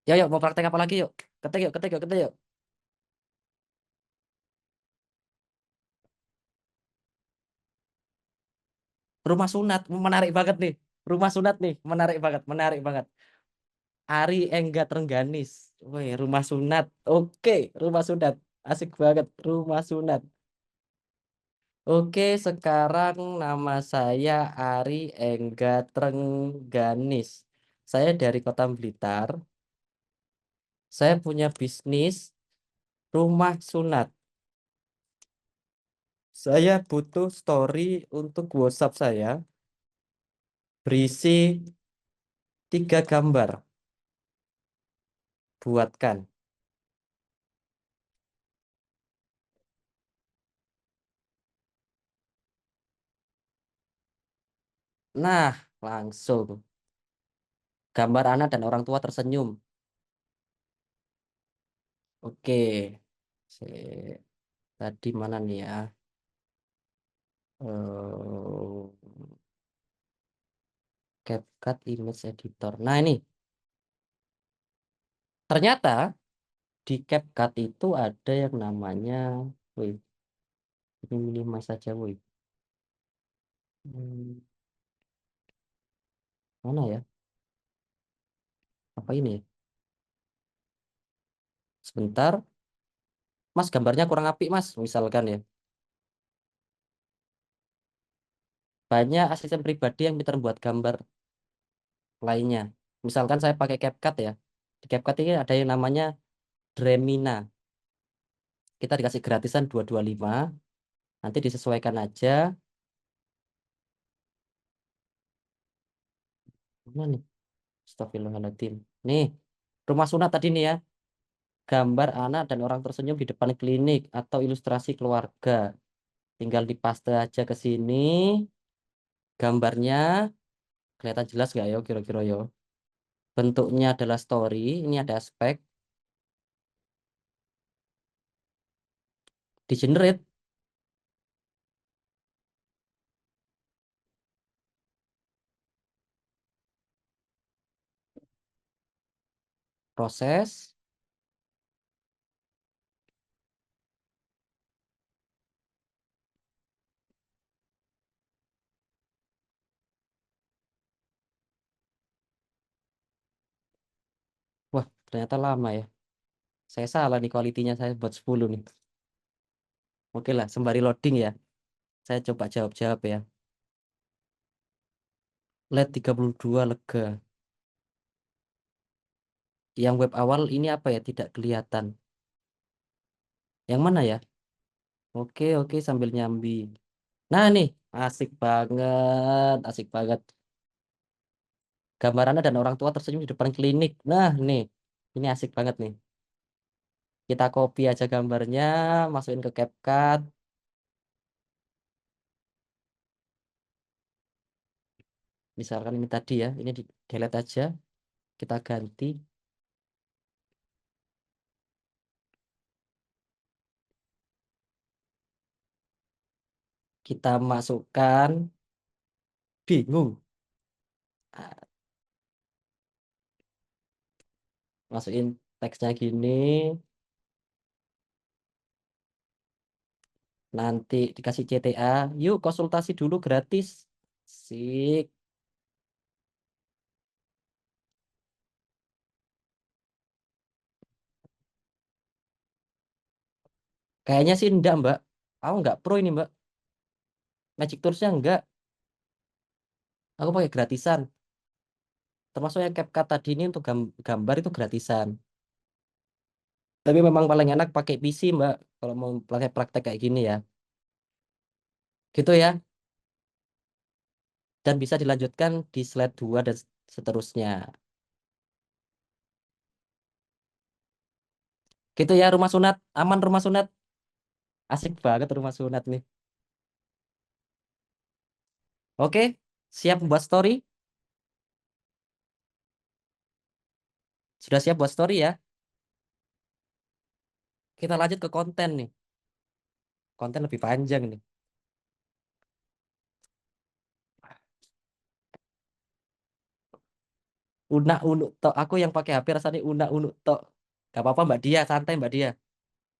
Yuk, yuk, mau praktek apa lagi yuk? Ketik yuk, ketik yuk, ketik yuk. Rumah sunat, menarik banget nih. Rumah sunat nih, menarik banget, menarik banget. Ari Enggat Rengganis. Woi, rumah sunat. Oke, rumah sunat. Asik banget, rumah sunat. Oke, sekarang nama saya Ari Enggat Rengganis. Saya dari Kota Blitar. Saya punya bisnis rumah sunat. Saya butuh story untuk WhatsApp saya berisi 3 gambar. Buatkan. Nah, langsung. Gambar anak dan orang tua tersenyum. Oke. Si- Tadi mana nih ya? Eh, CapCut Image Editor. Nah, ini. Ternyata di CapCut itu ada yang namanya, wih, ini minimize saja, wih. Hmm, mana ya? Apa ini ya? Sebentar. Mas, gambarnya kurang apik, Mas. Misalkan ya. Banyak asisten pribadi yang pintar buat gambar lainnya. Misalkan saya pakai CapCut ya. Di CapCut ini ada yang namanya Dremina. Kita dikasih gratisan 225. Nanti disesuaikan aja. Mana nih? Astagfirullahaladzim. Nih, rumah sunat tadi nih ya. Gambar anak dan orang tersenyum di depan klinik atau ilustrasi keluarga. Tinggal dipaste aja ke sini. Gambarnya kelihatan jelas nggak ya kira-kira ya? Bentuknya adalah story. Ini ada aspek. Di generate. Proses. Wah, ternyata lama ya. Saya salah nih kualitinya saya buat 10 nih. Oke lah, sembari loading ya. Saya coba jawab-jawab ya. LED 32 lega. Yang web awal ini apa ya? Tidak kelihatan. Yang mana ya? Oke, oke sambil nyambi. Nah nih, asik banget, asik banget. Gambar anak dan orang tua tersenyum di depan klinik. Nah nih, ini asik banget nih. Kita copy aja gambarnya, masukin ke CapCut. Misalkan ini tadi ya, ini di delete aja. Kita ganti. Kita masukkan. Bingung. Ah, masukin teksnya gini. Nanti dikasih CTA. Yuk konsultasi dulu gratis. Sik. Kayaknya sih enggak, Mbak. Aku enggak pro ini, Mbak. Magic Tools-nya enggak. Aku pakai gratisan. Termasuk yang CapCut tadi ini untuk gambar itu gratisan. Tapi memang paling enak pakai PC, Mbak. Kalau mau praktek kayak gini ya. Gitu ya. Dan bisa dilanjutkan di slide 2 dan seterusnya. Gitu ya rumah sunat. Aman rumah sunat. Asik banget rumah sunat nih. Oke, siap buat story? Sudah siap buat story ya? Kita lanjut ke konten nih. Konten lebih panjang nih. Unak-unuk tok. Aku yang pakai HP rasanya unak-unuk tok. Gak apa-apa Mbak Dia, santai Mbak Dia.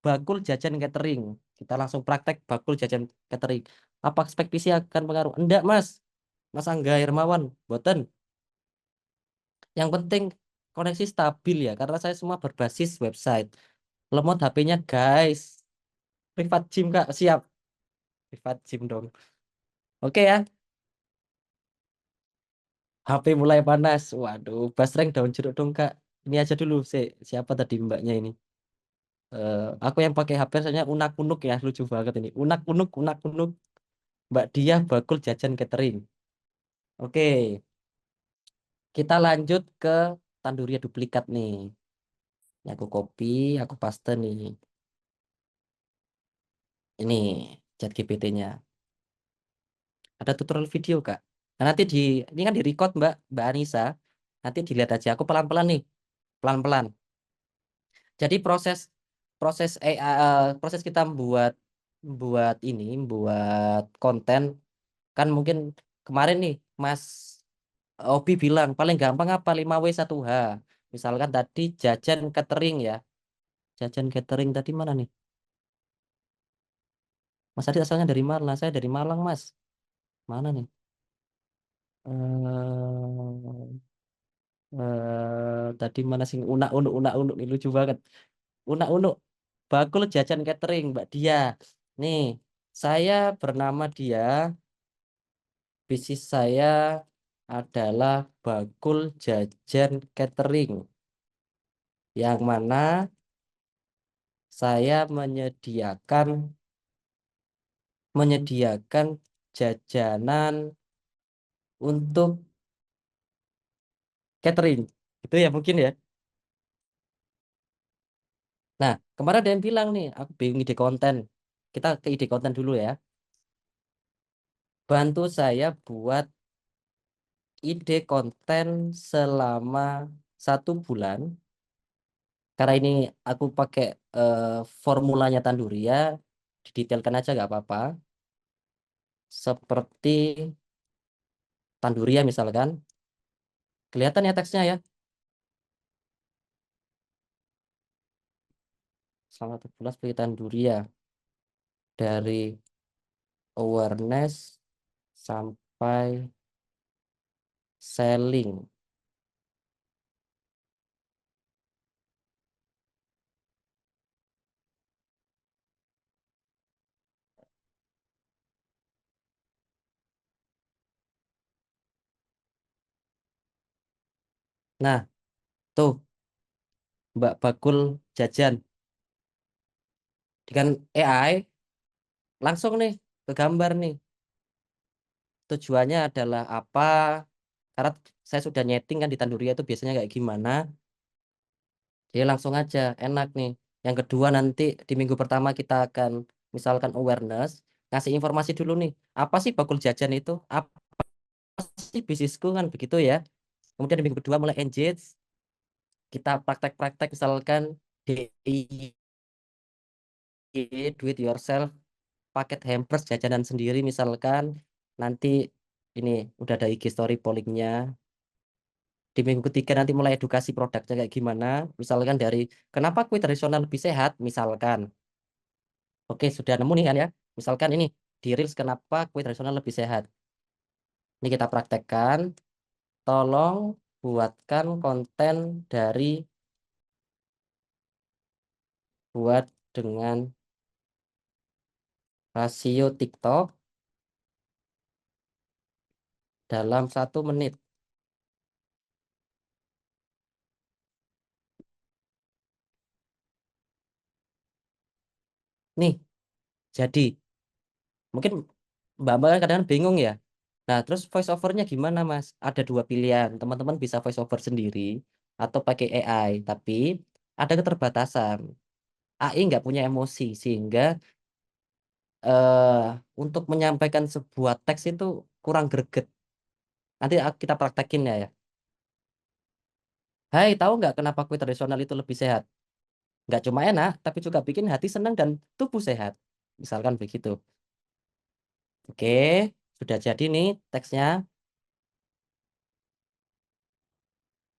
Bakul jajan catering. Kita langsung praktek bakul jajan catering. Apa spek PC akan pengaruh? Enggak, Mas. Mas Angga Hermawan, boten. Yang penting koneksi stabil ya, karena saya semua berbasis website. Lemot HP-nya, guys. Privat gym, Kak. Siap. Privat gym dong. Oke ya. HP mulai panas. Waduh, basreng daun jeruk dong, Kak. Ini aja dulu. Siapa tadi mbaknya ini? Aku yang pakai HP rasanya unak-unuk ya. Lucu banget ini. Unak-unuk, unak-unuk. Mbak Dia bakul jajan catering. Oke, kita lanjut ke Tanduria duplikat nih. Ini aku copy, aku paste nih. Ini chat GPT-nya. Ada tutorial video, Kak. Nah, nanti ini kan di record Mbak Anissa. Nanti dilihat aja. Aku pelan-pelan nih. Pelan-pelan. Jadi proses proses proses kita buat buat ini, buat konten kan mungkin kemarin nih Mas Obi bilang paling gampang apa 5W1H. Misalkan tadi jajan catering ya. Jajan catering tadi mana nih? Mas Adi asalnya dari Malang, saya dari Malang, Mas. Mana nih? Tadi mana sih unak-unuk nih lucu banget. Unak-unuk bakul jajan catering Mbak Dia. Nih, saya bernama Dia. Bisnis saya adalah bakul jajan catering. Yang mana saya menyediakan jajanan untuk catering. Itu ya mungkin ya. Nah, kemarin ada yang bilang nih, aku bingung ide konten. Kita ke ide konten dulu ya. Bantu saya buat ide konten selama 1 bulan. Karena ini aku pakai formulanya Tanduria, didetailkan aja nggak apa-apa. Seperti Tanduria misalkan. Kelihatan ya teksnya ya. Selama 1 bulan seperti Tanduria. Dari awareness sampai selling. Nah, tuh Mbak Bakul jajan. Dengan AI langsung nih ke gambar nih. Tujuannya adalah apa? Karena saya sudah nyeting kan di Tanduria itu biasanya kayak gimana. Jadi langsung aja enak nih. Yang kedua nanti di minggu pertama kita akan misalkan awareness, ngasih informasi dulu nih, apa sih bakul jajan itu? Apa sih bisnisku kan begitu ya. Kemudian di minggu kedua mulai engage, kita praktek-praktek misalkan DIY, do it yourself, paket hampers jajanan sendiri misalkan. Nanti ini udah ada IG story pollingnya. Di minggu ketiga nanti mulai edukasi produknya kayak gimana. Misalkan dari kenapa kue tradisional lebih sehat misalkan. Oke, sudah nemu nih kan ya. Misalkan ini di Reels kenapa kue tradisional lebih sehat. Ini kita praktekkan. Tolong buatkan konten buat dengan rasio TikTok dalam 1 menit. Nih, jadi mungkin Mbak-mbak kan kadang bingung ya. Nah, terus voice overnya gimana, Mas? Ada 2 pilihan. Teman-teman bisa voice over sendiri atau pakai AI. Tapi ada keterbatasan. AI nggak punya emosi sehingga untuk menyampaikan sebuah teks itu kurang greget. Nanti kita praktekin ya. Hai, tahu nggak kenapa kue tradisional itu lebih sehat? Nggak cuma enak, tapi juga bikin hati senang dan tubuh sehat. Misalkan begitu. Oke, sudah jadi nih teksnya.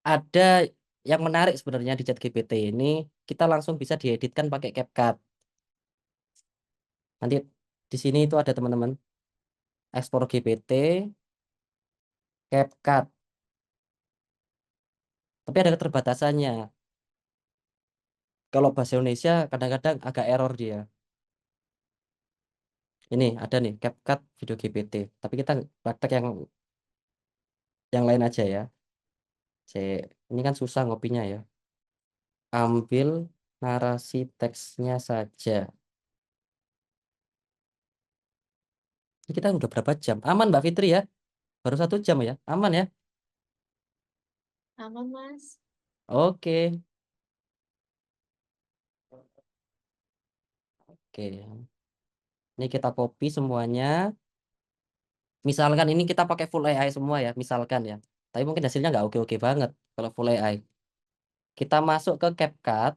Ada yang menarik sebenarnya di ChatGPT ini, kita langsung bisa dieditkan pakai CapCut. Nanti di sini itu ada teman-teman, ekspor GPT, CapCut. Tapi ada keterbatasannya. Kalau bahasa Indonesia kadang-kadang agak error dia. Ini ada nih CapCut video GPT. Tapi kita praktek yang lain aja ya. Ini kan susah ngopinya ya. Ambil narasi teksnya saja. Ini kita udah berapa jam? Aman Mbak Fitri ya? Baru 1 jam ya? Aman ya? Aman, Mas. Oke. Oke. Ini kita copy semuanya. Misalkan ini kita pakai full AI semua ya. Misalkan ya. Tapi mungkin hasilnya nggak oke-oke banget kalau full AI. Kita masuk ke CapCut.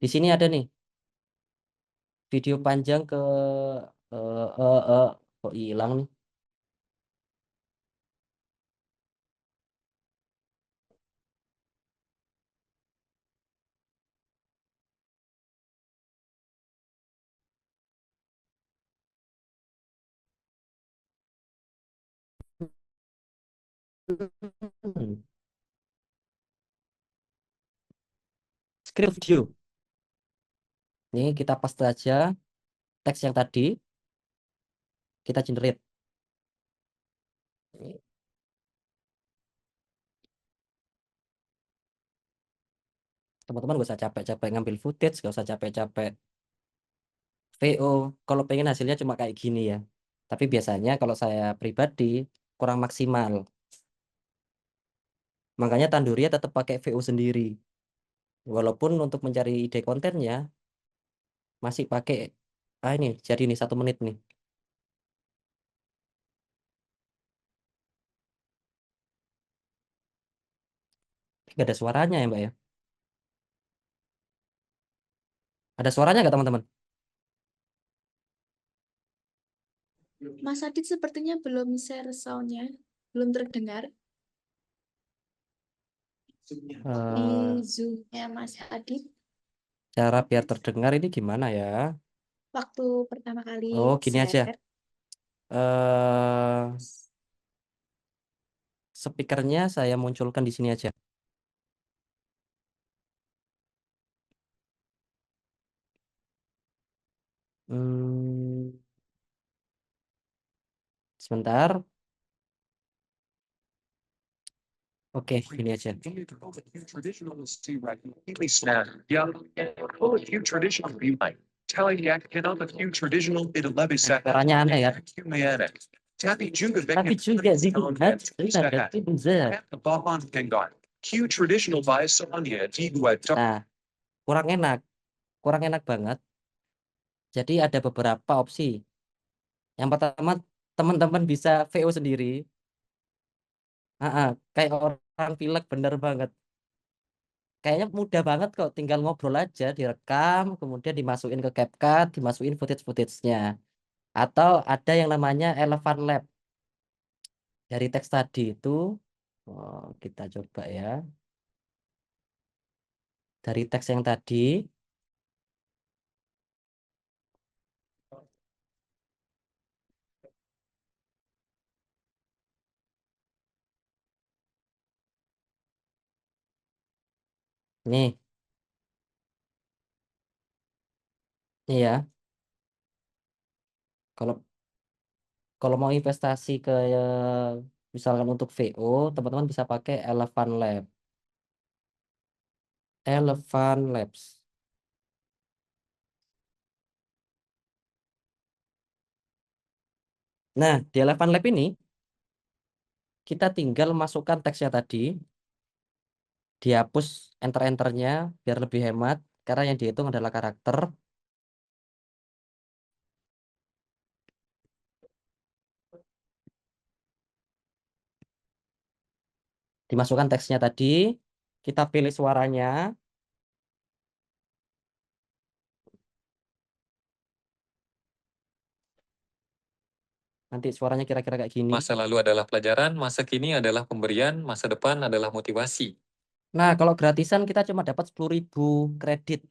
Di sini ada nih video panjang ke eh eh eh kok hilang nih. Hmm. Script view. Ini kita paste aja teks yang tadi kita generate. Ini, teman-teman gak usah capek-capek ngambil footage, gak usah capek-capek VO. Kalau pengen hasilnya cuma kayak gini ya. Tapi biasanya kalau saya pribadi kurang maksimal. Makanya Tanduria tetap pakai VO sendiri. Walaupun untuk mencari ide kontennya masih pakai ini jadi nih 1 menit nih. Gak ada suaranya ya Mbak ya. Ada suaranya nggak teman-teman? Mas Adit sepertinya belum share sound-nya, belum terdengar di Eh, Zoom-nya Mas Adit cara biar terdengar ini gimana ya? waktu pertama kali Oh gini aja. share. Eh Speakernya saya munculkan di sini aja. Hmm, sebentar. Oke, gini aja. Suaranya aneh ya. Tapi juga Tapi juga dilihat secara bisa. Bahan Tengah. Q traditional bahasanya dibuat Nah, kurang enak banget. Jadi ada beberapa opsi. Yang pertama, teman-teman bisa VO sendiri. Kayak orang pilek bener banget. Kayaknya mudah banget kok, tinggal ngobrol aja, direkam, kemudian dimasukin ke CapCut, dimasukin footage-nya. Atau ada yang namanya Elephant Lab. Dari teks tadi itu, kita coba ya. Dari teks yang tadi, nih, ya, kalau kalau mau investasi ke misalkan untuk VO, teman-teman bisa pakai Elephant Lab. Elephant Labs. Nah, di Elephant Lab ini kita tinggal masukkan teksnya tadi, dihapus enter-enternya biar lebih hemat, karena yang dihitung adalah karakter. Dimasukkan teksnya tadi, kita pilih suaranya. Nanti suaranya kira-kira kayak gini. Masa lalu adalah pelajaran, masa kini adalah pemberian, masa depan adalah motivasi. Nah, kalau gratisan kita cuma dapat 10.000 kredit.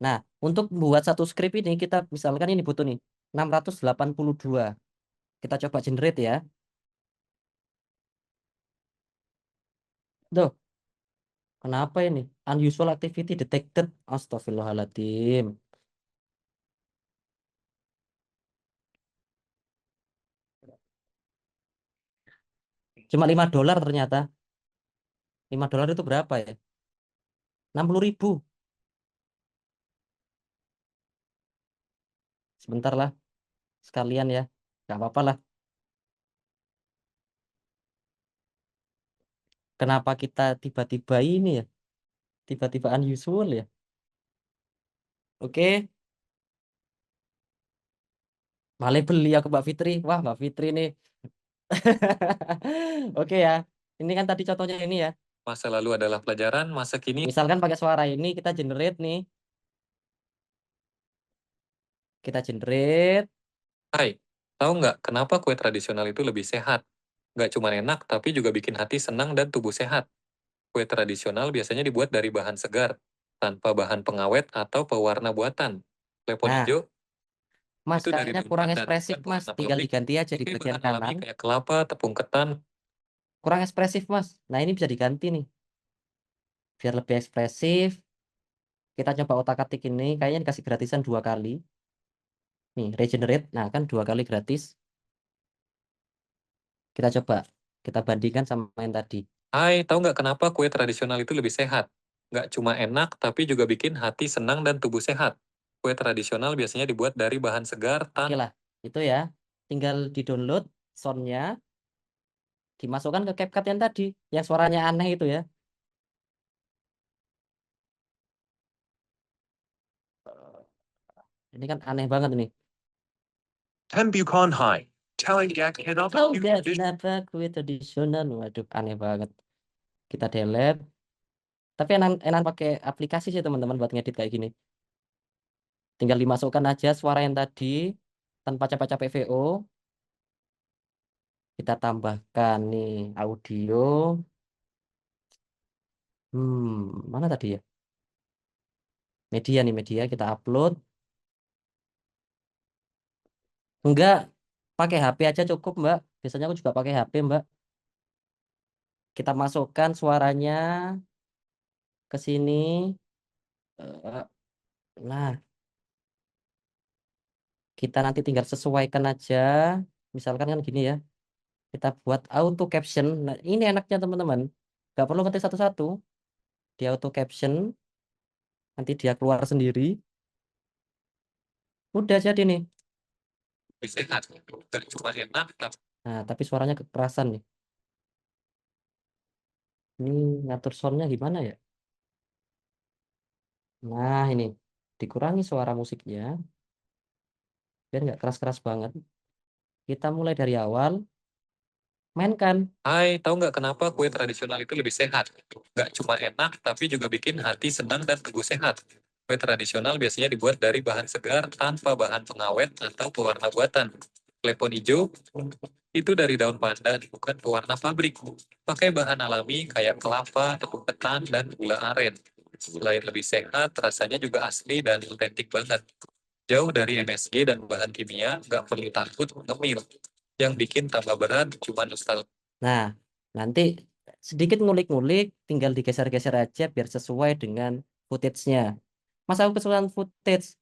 Nah, untuk membuat satu skrip ini, kita misalkan ini butuh nih, 682. Kita coba generate ya. Tuh, kenapa ini? Unusual activity detected. Astagfirullahaladzim. Cuma $5 ternyata. $5 itu berapa ya? 60.000. Sebentar lah. Sekalian ya. Gak apa-apa lah. Kenapa kita tiba-tiba ini ya? Tiba-tiba unusual ya? Oke. Malah beli aku Mbak Fitri. Wah, Mbak Fitri nih. Oke ya. Ini kan tadi contohnya ini ya. Masa lalu adalah pelajaran, masa kini Misalkan pakai suara ini kita generate nih. Kita generate. Hai, tahu nggak kenapa kue tradisional itu lebih sehat? Nggak cuma enak, tapi juga bikin hati senang dan tubuh sehat. Kue tradisional biasanya dibuat dari bahan segar, tanpa bahan pengawet atau pewarna buatan. Lepon Nah, hijau Mas itu dari kayaknya kurang daun dan ekspresif bukan Mas. pewarna Tinggal pabrik. diganti aja di Pakai bagian bahan alami kanan. kayak kelapa, tepung ketan. Kurang ekspresif Mas. Nah ini bisa diganti nih. Biar lebih ekspresif. Kita coba otak-atik ini. Kayaknya dikasih gratisan 2 kali. Nih, regenerate. Nah kan 2 kali gratis. Kita coba. Kita bandingkan sama yang tadi. Hai, tahu nggak kenapa kue tradisional itu lebih sehat? Nggak cuma enak, tapi juga bikin hati senang dan tubuh sehat. Kue tradisional biasanya dibuat dari bahan segar, Oke lah. Itu ya. Tinggal di-download soundnya. Dimasukkan ke CapCut yang tadi. Yang suaranya aneh itu ya. Ini kan aneh banget ini. Pembukaan High. Telling Yak and Oh, other Q that's traditional kenapa kue tradisional. Waduh, aneh banget. Kita delete. Tapi enak pakai aplikasi sih teman-teman buat ngedit kayak gini. Tinggal dimasukkan aja suara yang tadi tanpa capek-capek VO. Kita tambahkan nih audio. Mana tadi ya? Media nih, media kita upload. Enggak, pakai HP aja cukup, Mbak. Biasanya aku juga pakai HP, Mbak. Kita masukkan suaranya ke sini. Eh, Nah, kita nanti tinggal sesuaikan aja. Misalkan kan gini ya. Kita buat auto caption. Nah, ini enaknya teman-teman. Nggak perlu ketik satu-satu. Di auto caption, nanti dia keluar sendiri. Udah jadi nih. lebih sehat. Nggak cuma enak, tapi Nah, tapi suaranya kekerasan nih. Ini ngatur soundnya gimana ya? Nah, ini dikurangi suara musiknya biar nggak keras-keras banget. Kita mulai dari awal, mainkan. Hai, tahu nggak kenapa kue tradisional itu lebih sehat? Nggak cuma enak, tapi juga bikin hati senang dan tubuh sehat. Kue tradisional biasanya dibuat dari bahan segar tanpa bahan pengawet atau pewarna buatan. Klepon hijau itu dari daun pandan, bukan pewarna pabrik. Pakai bahan alami kayak kelapa, tepung ketan, dan gula aren. Selain lebih sehat, rasanya juga asli dan otentik banget. Jauh dari MSG dan bahan kimia, nggak perlu takut ngemil. Yang bikin tambah berat cuma nostalgia. Nah, nanti sedikit ngulik-ngulik, tinggal digeser-geser aja biar sesuai dengan footage-nya. Masalah kesulitan footage,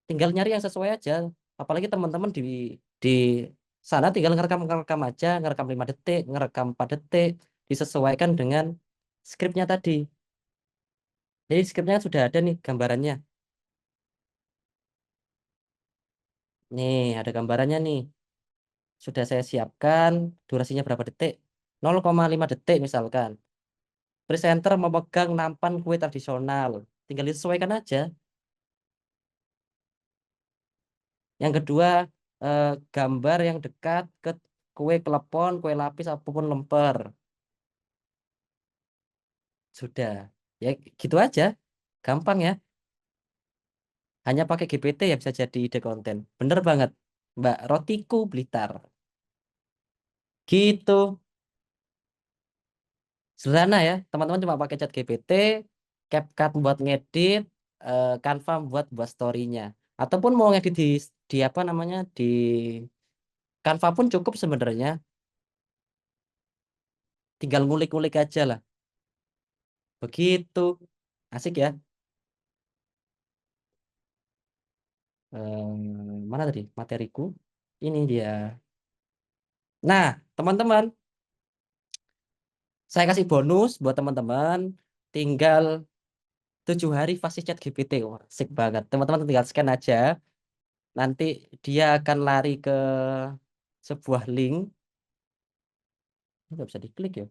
tinggal nyari yang sesuai aja. Apalagi teman-teman di sana tinggal ngerekam aja, ngerekam 5 detik, ngerekam 4 detik, disesuaikan dengan skripnya tadi. Jadi skripnya sudah ada nih gambarannya. Nih, ada gambarannya nih. Sudah saya siapkan, durasinya berapa detik? 0,5 detik misalkan. Presenter memegang nampan kue tradisional. Tinggal disesuaikan aja. Yang kedua, gambar yang dekat ke kue klepon, kue lapis, apapun lemper. Sudah. Ya gitu aja. Gampang ya. Hanya pakai GPT ya bisa jadi ide konten. Bener banget. Mbak Rotiku Blitar. Gitu. Sederhana ya. Teman-teman cuma pakai chat GPT, CapCut buat ngedit, Canva buat story-nya. Ataupun mau ngedit di apa namanya di Canva pun cukup sebenarnya. Tinggal ngulik-ngulik aja lah. Begitu. Asik ya. Mana tadi materiku? Ini dia. Nah, teman-teman, saya kasih bonus buat teman-teman. Tinggal 7 hari fase chat GPT. Wah, asik banget. Teman-teman tinggal scan aja. Nanti dia akan lari ke sebuah link. Ini nggak bisa diklik ya.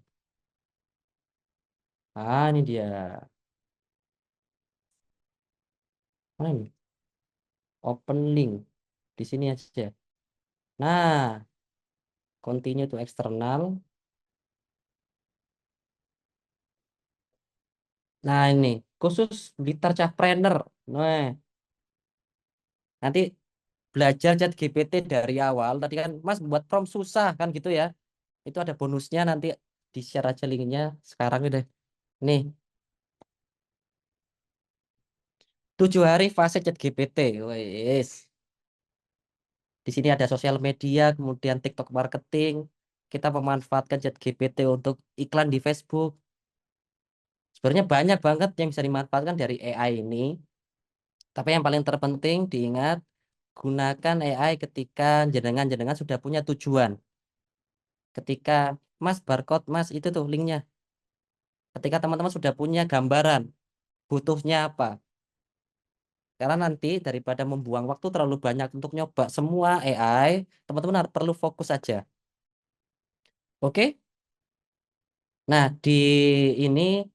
Ah, ini dia. Mana ini? Open link. Di sini aja. Nah, continue to eksternal. Nah, ini khusus Blitar Cahpreneur. Nah, nanti belajar chat GPT dari awal. Tadi kan Mas buat prompt susah kan gitu ya. Itu ada bonusnya nanti di-share aja linknya sekarang deh. Nih, 7 hari fase chat GPT. Wes. Di sini ada sosial media, kemudian TikTok marketing. Kita memanfaatkan chat GPT untuk iklan di Facebook. Sebenarnya banyak banget yang bisa dimanfaatkan dari AI ini. Tapi yang paling terpenting diingat, gunakan AI ketika jenengan-jenengan sudah punya tujuan. Ketika Mas barcode, Mas itu tuh linknya. Ketika teman-teman sudah punya gambaran, butuhnya apa. Karena nanti daripada membuang waktu terlalu banyak untuk nyoba semua AI, teman-teman harus perlu fokus aja. Oke? Nah, ini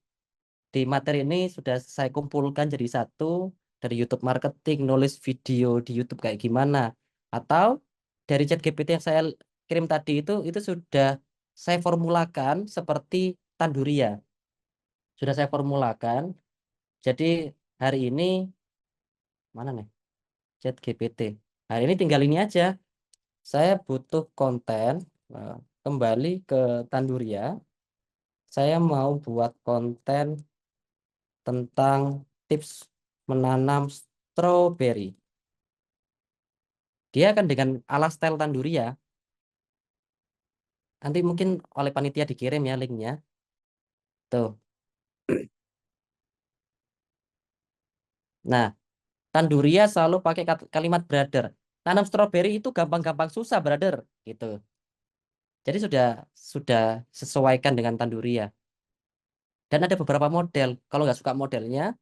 di materi ini sudah saya kumpulkan jadi satu dari YouTube marketing, nulis video di YouTube kayak gimana, atau dari ChatGPT yang saya kirim tadi itu sudah saya formulakan seperti Tanduria. Sudah saya formulakan. Jadi hari ini mana nih ChatGPT. Hari ini tinggal ini aja. Saya butuh konten eh, kembali ke Tanduria. Saya mau buat konten tentang tips menanam stroberi. Dia kan dengan ala style Tanduria. Nanti mungkin oleh panitia dikirim ya linknya. Tuh. Nah, Tanduria selalu pakai kalimat brother. Tanam stroberi itu gampang-gampang susah, brother. Gitu. Jadi sudah sesuaikan dengan Tanduria. Dan ada beberapa model. Kalau nggak suka modelnya,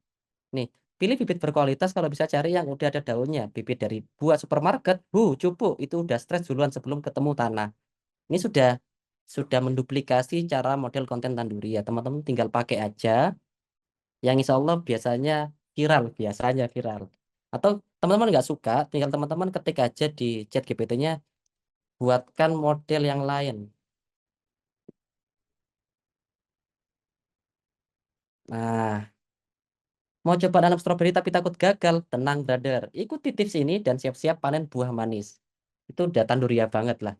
nih, pilih bibit berkualitas kalau bisa cari yang udah ada daunnya. Bibit dari buah supermarket, cupu, itu udah stres duluan sebelum ketemu tanah. Ini sudah menduplikasi cara model konten Tanduria. Teman-teman tinggal pakai aja. Yang insya Allah biasanya viral. Atau teman-teman nggak suka, tinggal teman-teman ketik aja di chat GPT-nya, buatkan model yang lain. Nah, mau coba nanam stroberi tapi takut gagal, tenang brother. Ikuti tips ini dan siap-siap panen buah manis. Itu udah Tanduria banget lah.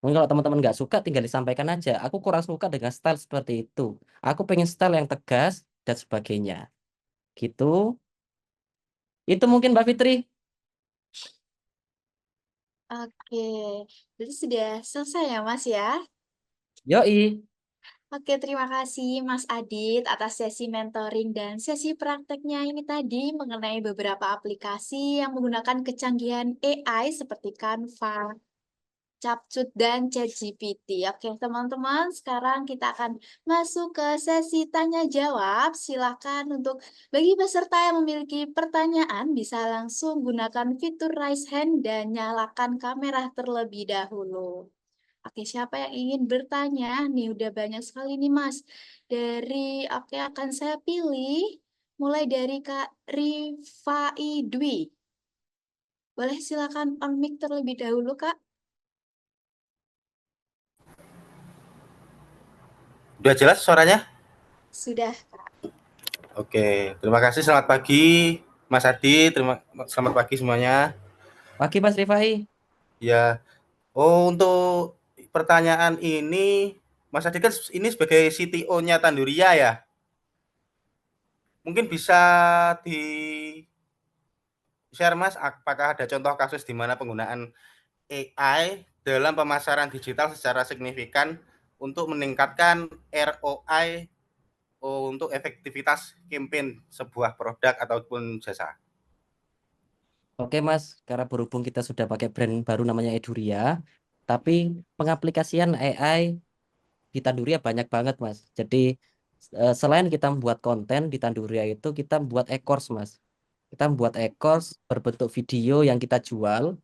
Mungkin kalau teman-teman nggak suka, tinggal disampaikan aja. Aku kurang suka dengan style seperti itu. Aku pengen style yang tegas dan sebagainya. Gitu. Itu mungkin Mbak Fitri. Oke, jadi sudah selesai ya Mas ya? Yoi. Oke, terima kasih Mas Adit atas sesi mentoring dan sesi prakteknya ini tadi mengenai beberapa aplikasi yang menggunakan kecanggihan AI seperti Canva, Capcut, dan ChatGPT. Oke, teman-teman, sekarang kita akan masuk ke sesi tanya-jawab. Silakan untuk bagi peserta yang memiliki pertanyaan bisa langsung gunakan fitur raise hand dan nyalakan kamera terlebih dahulu. Oke, siapa yang ingin bertanya? Nih, udah banyak sekali nih, Mas. Oke, akan saya pilih mulai dari Kak Rifai Dwi. Boleh silakan on mic terlebih dahulu, Kak. Udah jelas suaranya? Sudah, Kak. Oke, terima kasih. Selamat pagi, Mas Adi. Selamat pagi semuanya. Pagi Mas Rifai. Ya, untuk pertanyaan ini, Mas Adi kan ini sebagai CTO-nya Tanduria ya. Mungkin bisa di share Mas, apakah ada contoh kasus di mana penggunaan AI dalam pemasaran digital secara signifikan untuk meningkatkan ROI untuk efektivitas campaign sebuah produk ataupun jasa. Oke Mas, karena berhubung kita sudah pakai brand baru namanya Eduria, tapi pengaplikasian AI di Tanduria banyak banget Mas. Jadi selain kita membuat konten di Tanduria itu, kita membuat e-course Mas. Kita membuat e-course berbentuk video yang kita jual.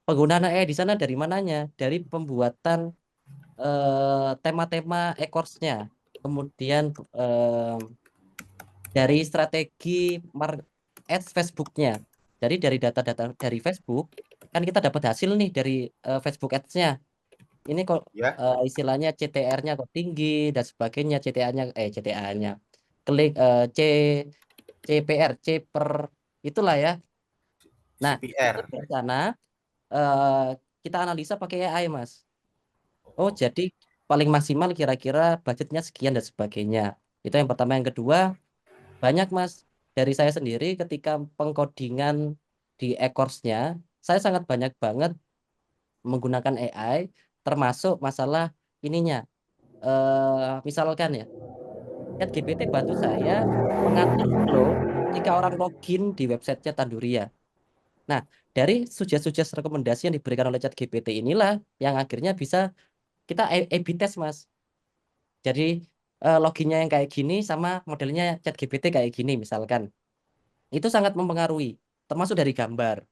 Penggunaan AI di sana dari mananya? Dari pembuatan tema-tema e-course-nya. Kemudian dari strategi ads Facebook-nya. Jadi dari data-data dari Facebook, kan kita dapat hasil nih dari Facebook Ads-nya. Ini kok Ya, istilahnya CTR-nya kok tinggi dan sebagainya, CTA-nya klik CPR, C per itulah ya. Nah, itu CPR. dari sana eh, kita analisa pakai AI, Mas. Oh, jadi paling maksimal kira-kira budgetnya sekian dan sebagainya. Itu yang pertama. Yang kedua, banyak Mas. Dari saya sendiri ketika pengkodingan di e-course-nya, saya sangat banyak banget menggunakan AI, termasuk masalah ininya. Misalkan ya, ChatGPT bantu saya mengatur flow ketika orang login di websitenya Tanduria. Nah, dari suggest rekomendasi yang diberikan oleh ChatGPT inilah yang akhirnya bisa kita A/B test, Mas. Jadi loginnya yang kayak gini sama modelnya ChatGPT kayak gini misalkan. Itu sangat mempengaruhi, termasuk dari gambar.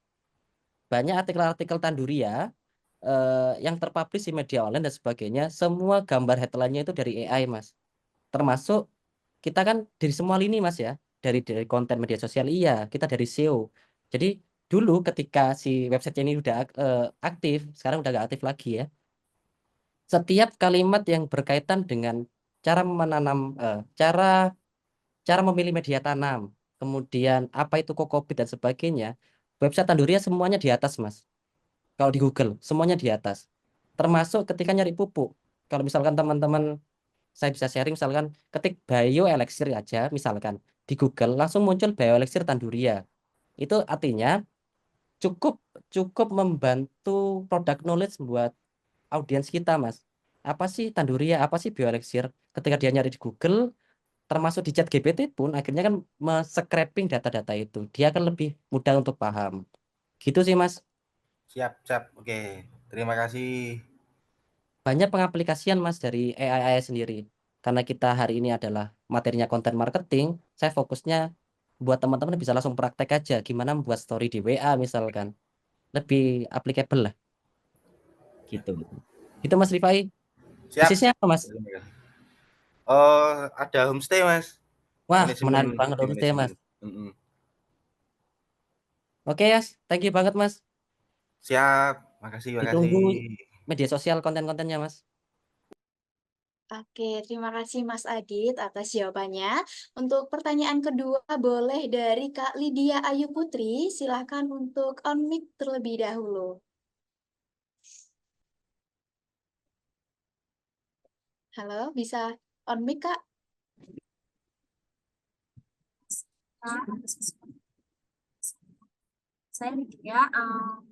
Banyak artikel-artikel Tanduria yang terpublish di media online dan sebagainya, semua gambar headline-nya itu dari AI, Mas. Termasuk kita kan dari semua lini, Mas ya. Dari konten media sosial iya, kita dari SEO. Jadi dulu ketika si website ini udah aktif, sekarang udah nggak aktif lagi ya. Setiap kalimat yang berkaitan dengan cara menanam, cara memilih media tanam, kemudian apa itu kokopit dan sebagainya, website Tanduria semuanya di atas, Mas. Kalau di Google, semuanya di atas. Termasuk ketika nyari pupuk. Kalau misalkan teman-teman, saya bisa sharing misalkan ketik bioelixir aja, misalkan di Google langsung muncul bioelixir Tanduria. Itu artinya cukup cukup membantu product knowledge buat audiens kita, Mas. Apa sih Tanduria? Apa sih bioelixir? Ketika dia nyari di Google, termasuk di ChatGPT pun akhirnya kan scraping data-data itu. Dia akan lebih mudah untuk paham. Gitu sih, Mas. Siap. Oke, terima kasih. Banyak pengaplikasian Mas dari AI sendiri. Karena kita hari ini adalah materinya konten marketing, saya fokusnya buat teman-teman bisa langsung praktek aja gimana membuat story di WA misalkan. Lebih applicable lah gitu. Itu Mas Rifai. Siap. Bisnisnya apa Mas? Ada homestay Mas. Wah, Manajemen menarik banget di homestay manajemen. Mas. Oke ya, thank you banget Mas. Siap. Makasih. Ditunggu media sosial konten-kontennya Mas. Oke, terima kasih Mas Adit atas jawabannya. Untuk pertanyaan kedua boleh dari Kak Lydia Ayu Putri. Silakan untuk on mic terlebih dahulu. Halo, bisa on mic Kak? Saya Lydia,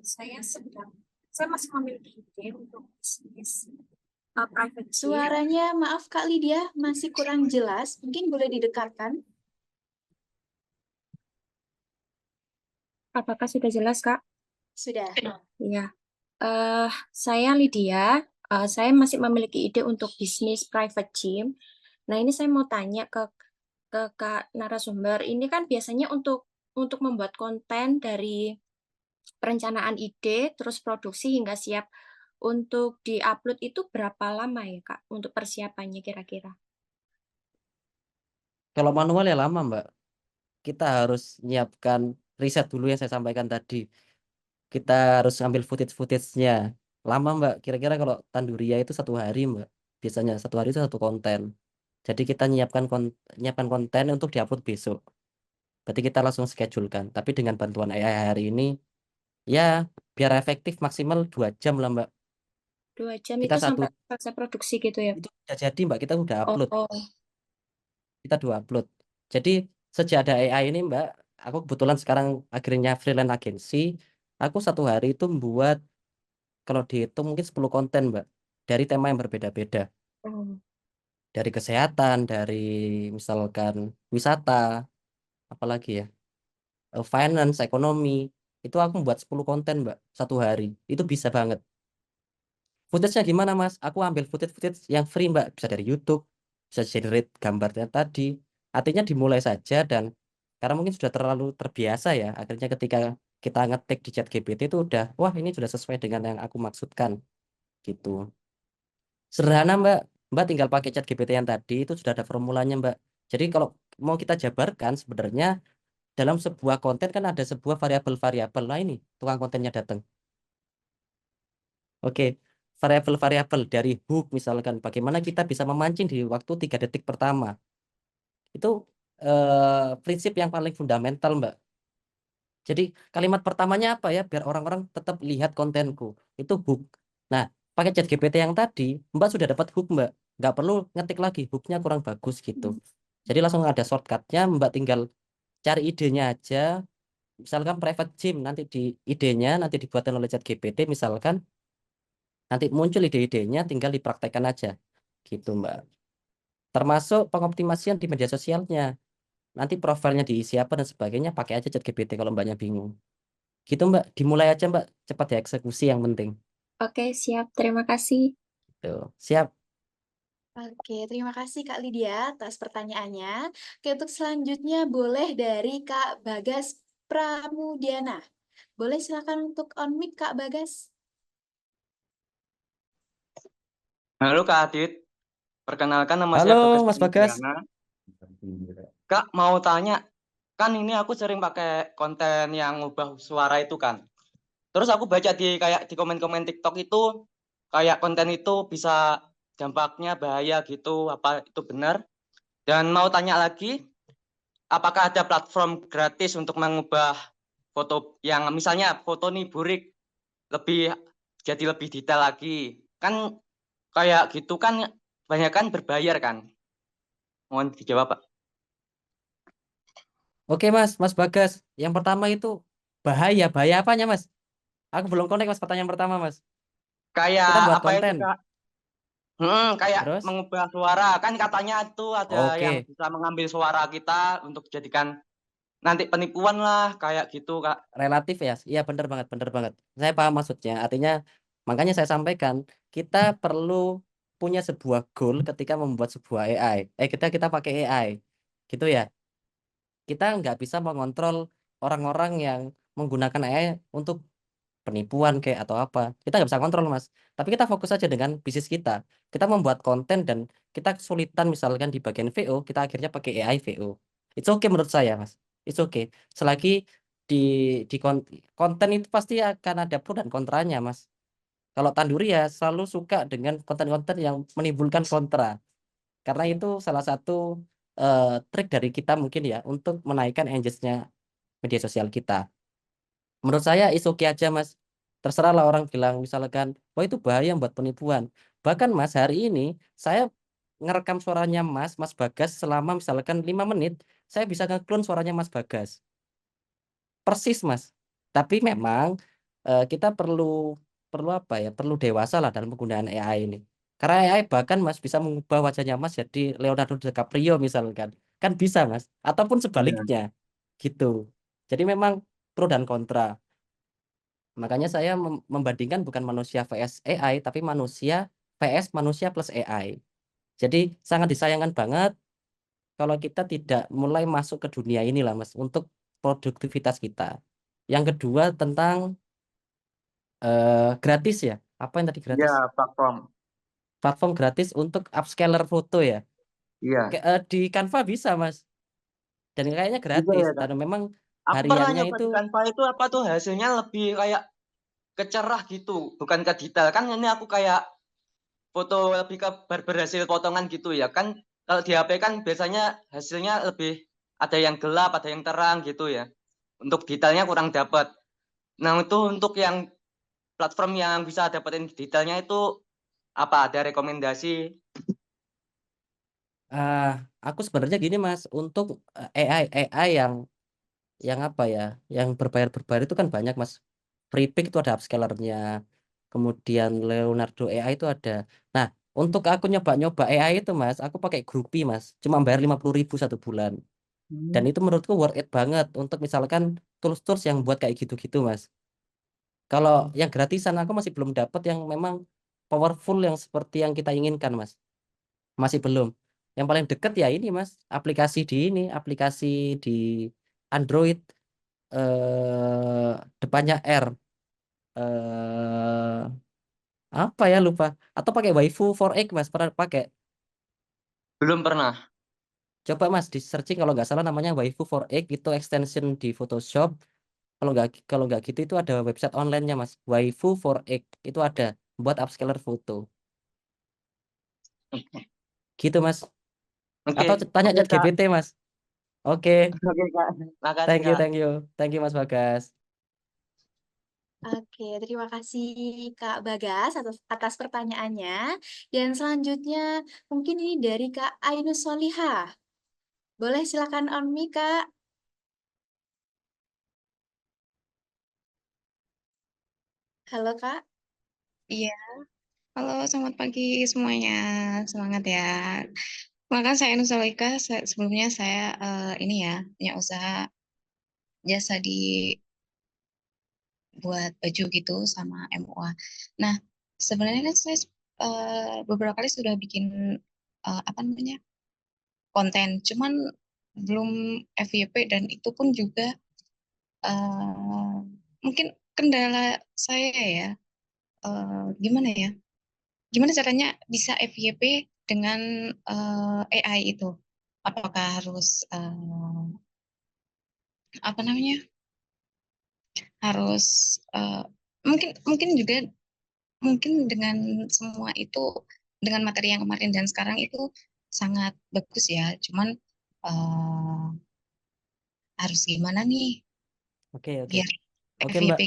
saya masih memiliki ide untuk bisnis private gym. Suaranya, maaf Kak Lydia, masih kurang jelas. Mungkin boleh didekatkan. Apakah sudah jelas, Kak? Sudah. Iya. Saya Lydia, saya masih memiliki ide untuk bisnis private gym. Nah, ini saya mau tanya ke Kak narasumber. Ini kan biasanya untuk membuat konten dari perencanaan ide, terus produksi hingga siap untuk diupload itu berapa lama ya, Kak, untuk persiapannya kira-kira? Kalau manual ya lama Mbak. Kita harus nyiapkan riset dulu yang saya sampaikan tadi. Kita harus ambil footage-nya. Lama Mbak. Kira-kira kalau Tanduria itu 1 hari Mbak. Biasanya 1 hari itu 1 konten. Jadi kita nyiapkan konten untuk diupload besok. Berarti kita langsung schedulekan. Tapi dengan bantuan AI hari ini, ya biar efektif maksimal 2 jam lah Mbak. 2 jam Kita itu sampai satu selesai produksi gitu ya? itu udah jadi Mbak. Kita udah upload. Oh, Kita udah upload. Jadi sejak ada AI ini Mbak, aku kebetulan sekarang akhirnya freelance agency. Aku 1 hari itu membuat kalau dihitung mungkin 10 konten Mbak. Dari tema yang berbeda-beda. oh. Dari kesehatan, dari misalkan wisata, apalagi ya, finance, ekonomi. Itu aku membuat 10 konten Mbak, 1 hari. Itu bisa banget. Footage-nya gimana Mas? Aku ambil footage yang free Mbak. Bisa dari YouTube, bisa generate gambarnya tadi. Artinya dimulai saja dan karena mungkin sudah terlalu terbiasa ya. Akhirnya ketika kita ngetik di ChatGPT itu udah, wah ini sudah sesuai dengan yang aku maksudkan. Gitu. Sederhana Mbak. Mbak tinggal pakai ChatGPT yang tadi itu sudah ada formulanya Mbak. Jadi kalau mau kita jabarkan sebenarnya dalam sebuah konten kan ada sebuah variabel-variabel. Nah ini tukang kontennya datang. Oke, variabel-variabel dari hook misalkan bagaimana kita bisa memancing di waktu 3 detik pertama. Itu prinsip yang paling fundamental Mbak. Jadi kalimat pertamanya apa ya biar orang-orang tetap lihat kontenku. Itu hook. Nah, pakai ChatGPT yang tadi, Mbak sudah dapat hook Mbak. Nggak perlu ngetik lagi, hooknya kurang bagus gitu. Jadi langsung ada shortcutnya, Mbak tinggal cari idenya aja. Misalkan private gym, nanti di idenya, nanti dibuatkan oleh ChatGPT misalkan. Nanti muncul ide-idenya, tinggal dipraktekkan aja. Gitu Mbak. Termasuk pengoptimasian di media sosialnya. Nanti profilnya diisi apa dan sebagainya, pakai aja ChatGPT kalau Mbaknya bingung. Gitu Mbak, dimulai aja Mbak, cepat dieksekusi yang penting. Oke, siap. Terima kasih. Tuh, siap. Oke, terima kasih Kak Lydia atas pertanyaannya. Oke, untuk selanjutnya boleh dari Kak Bagas Pramudiana. Boleh silakan untuk on mic Kak Bagas. Halo Kak Adit, perkenalkan nama Halo saya Bagas Mas Bagas. Pramudiana. Kak mau tanya, kan ini aku sering pakai konten yang ngubah suara itu kan. Terus aku baca di komen-komen TikTok itu kayak konten itu bisa dampaknya bahaya gitu, apa itu benar? Dan mau tanya lagi, apakah ada platform gratis untuk mengubah foto yang misalnya foto nih burik jadi lebih detail lagi? Kan kayak gitu kan banyak kan berbayar kan? Mohon dijawab Pak. Oke Mas Bagas. Yang pertama itu bahaya apanya Mas? Aku belum connect Mas pertanyaan pertama Mas. Kayak Kita buat apa itu konten. Kak? Kayak Terus? mengubah suara kan katanya itu ada yang Oke, bisa mengambil suara kita untuk jadikan nanti penipuan lah kayak gitu Kak. relatif ya. Iya bener banget. Saya paham maksudnya. Artinya makanya saya sampaikan kita perlu punya sebuah goal ketika membuat sebuah AI. Kita pakai AI. Gitu ya. Kita nggak bisa mengontrol orang-orang yang menggunakan AI untuk penipuan kayak atau apa. Kita nggak bisa kontrol, Mas. Tapi kita fokus aja dengan bisnis kita. Kita membuat konten dan kita kesulitan misalkan di bagian VO, kita akhirnya pakai AI VO. It's okay menurut saya, Mas. It's okay. Selagi di konten itu pasti akan ada pro dan kontranya, Mas. Kalau Tanduri ya selalu suka dengan konten-konten yang menimbulkan kontra. Karena itu salah satu trik dari kita mungkin ya untuk menaikkan engage-nya media sosial kita. Menurut saya is okay aja, Mas. Terserah lah orang bilang misalkan, wah itu bahaya buat penipuan. Bahkan Mas, hari ini saya ngerekam suaranya Mas Bagas selama misalkan 5 menit, saya bisa ngeklon suaranya Mas Bagas. Persis, Mas. Tapi memang kita perlu perlu apa ya? Perlu dewasa lah dalam penggunaan AI ini. Karena AI bahkan Mas bisa mengubah wajahnya Mas jadi Leonardo DiCaprio misalkan. Kan bisa, Mas. Ataupun Iya. sebaliknya. Gitu. Jadi memang pro dan kontra. Makanya saya membandingkan bukan manusia vs AI, tapi manusia vs manusia plus AI. Jadi sangat disayangkan banget kalau kita tidak mulai masuk ke dunia ini lah, Mas, untuk produktivitas kita. Yang kedua tentang gratis ya. Apa yang tadi Iya, gratis? platform. Platform gratis untuk upscaler foto ya. Iya. Di Canva bisa, Mas. Dan kayaknya Bisa gratis. ya, Kak. Dan memang Aku pernah hariannya nyoba itu di Canva itu apa tuh hasilnya lebih kayak kecerah gitu, bukan ke detail. Kan ini aku kayak foto lebih ke berhasil potongan gitu ya. Kan kalau di HP kan biasanya hasilnya lebih ada yang gelap, ada yang terang gitu ya. Untuk detailnya kurang dapat. Nah, itu untuk yang platform yang bisa dapetin detailnya itu apa? Ada rekomendasi? ah, aku sebenarnya gini, Mas, untuk AI yang apa ya, yang berbayar itu kan banyak, Mas. Freepik itu ada upscalernya, kemudian Leonardo AI itu ada. Nah, untuk aku nyoba-nyoba AI itu, Mas, aku pakai Groupie, Mas, cuma bayar 50.000 satu bulan. Dan itu menurutku worth it banget untuk misalkan tools-tools yang buat kayak gitu-gitu, Mas. Kalau yang gratisan aku masih belum dapat yang memang powerful yang seperti yang kita inginkan, Mas. Masih belum. Yang paling deket ya ini, Mas, aplikasi di Android, depannya R, eh apa ya, lupa, atau pakai waifu for egg, Mas, pernah pakai? Belum pernah. Coba, Mas, di searching kalau nggak salah namanya waifu for egg, itu extension di Photoshop. Kalau nggak gitu itu ada website online-nya, Mas, waifu for egg itu ada buat upscaler foto gitu, Mas, Oke, atau tanya oke chat Kak. GPT, Mas. Oke. Oke Kak. Makasih Thank you, Kak. thank you, thank you, Mas Bagas. Oke, terima kasih Kak Bagas atas pertanyaannya. Dan selanjutnya mungkin ini dari Kak Ainus Solihah. Boleh silakan on mic, Kak. Halo, Kak. Iya, halo selamat pagi semuanya, semangat ya. Maka saya Nusalika, sebelumnya saya ini ya punya usaha jasa buat baju gitu sama MUA. Nah, sebenarnya kan saya beberapa kali sudah bikin apa namanya konten, cuman belum FYP dan itu pun juga eh, mungkin kendala saya ya, gimana ya? Gimana caranya bisa FYP dengan AI itu? Apakah harus apa namanya? Harus mungkin mungkin juga mungkin dengan semua itu dengan materi yang kemarin dan sekarang itu sangat bagus ya. Cuman eh, harus gimana nih Oke, oke. biar Oke, Mbak. FYP?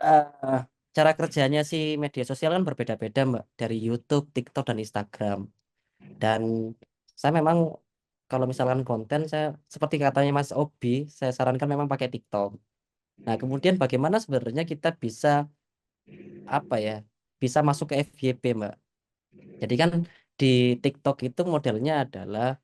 Eh, cara kerjanya si media sosial kan berbeda-beda, Mbak, dari YouTube, TikTok, dan Instagram. Dan saya memang kalau misalkan konten, saya seperti katanya Mas Obi, saya sarankan memang pakai TikTok. Nah, kemudian bagaimana sebenarnya kita bisa apa ya, bisa masuk ke FYP, Mbak. Jadi kan di TikTok itu modelnya adalah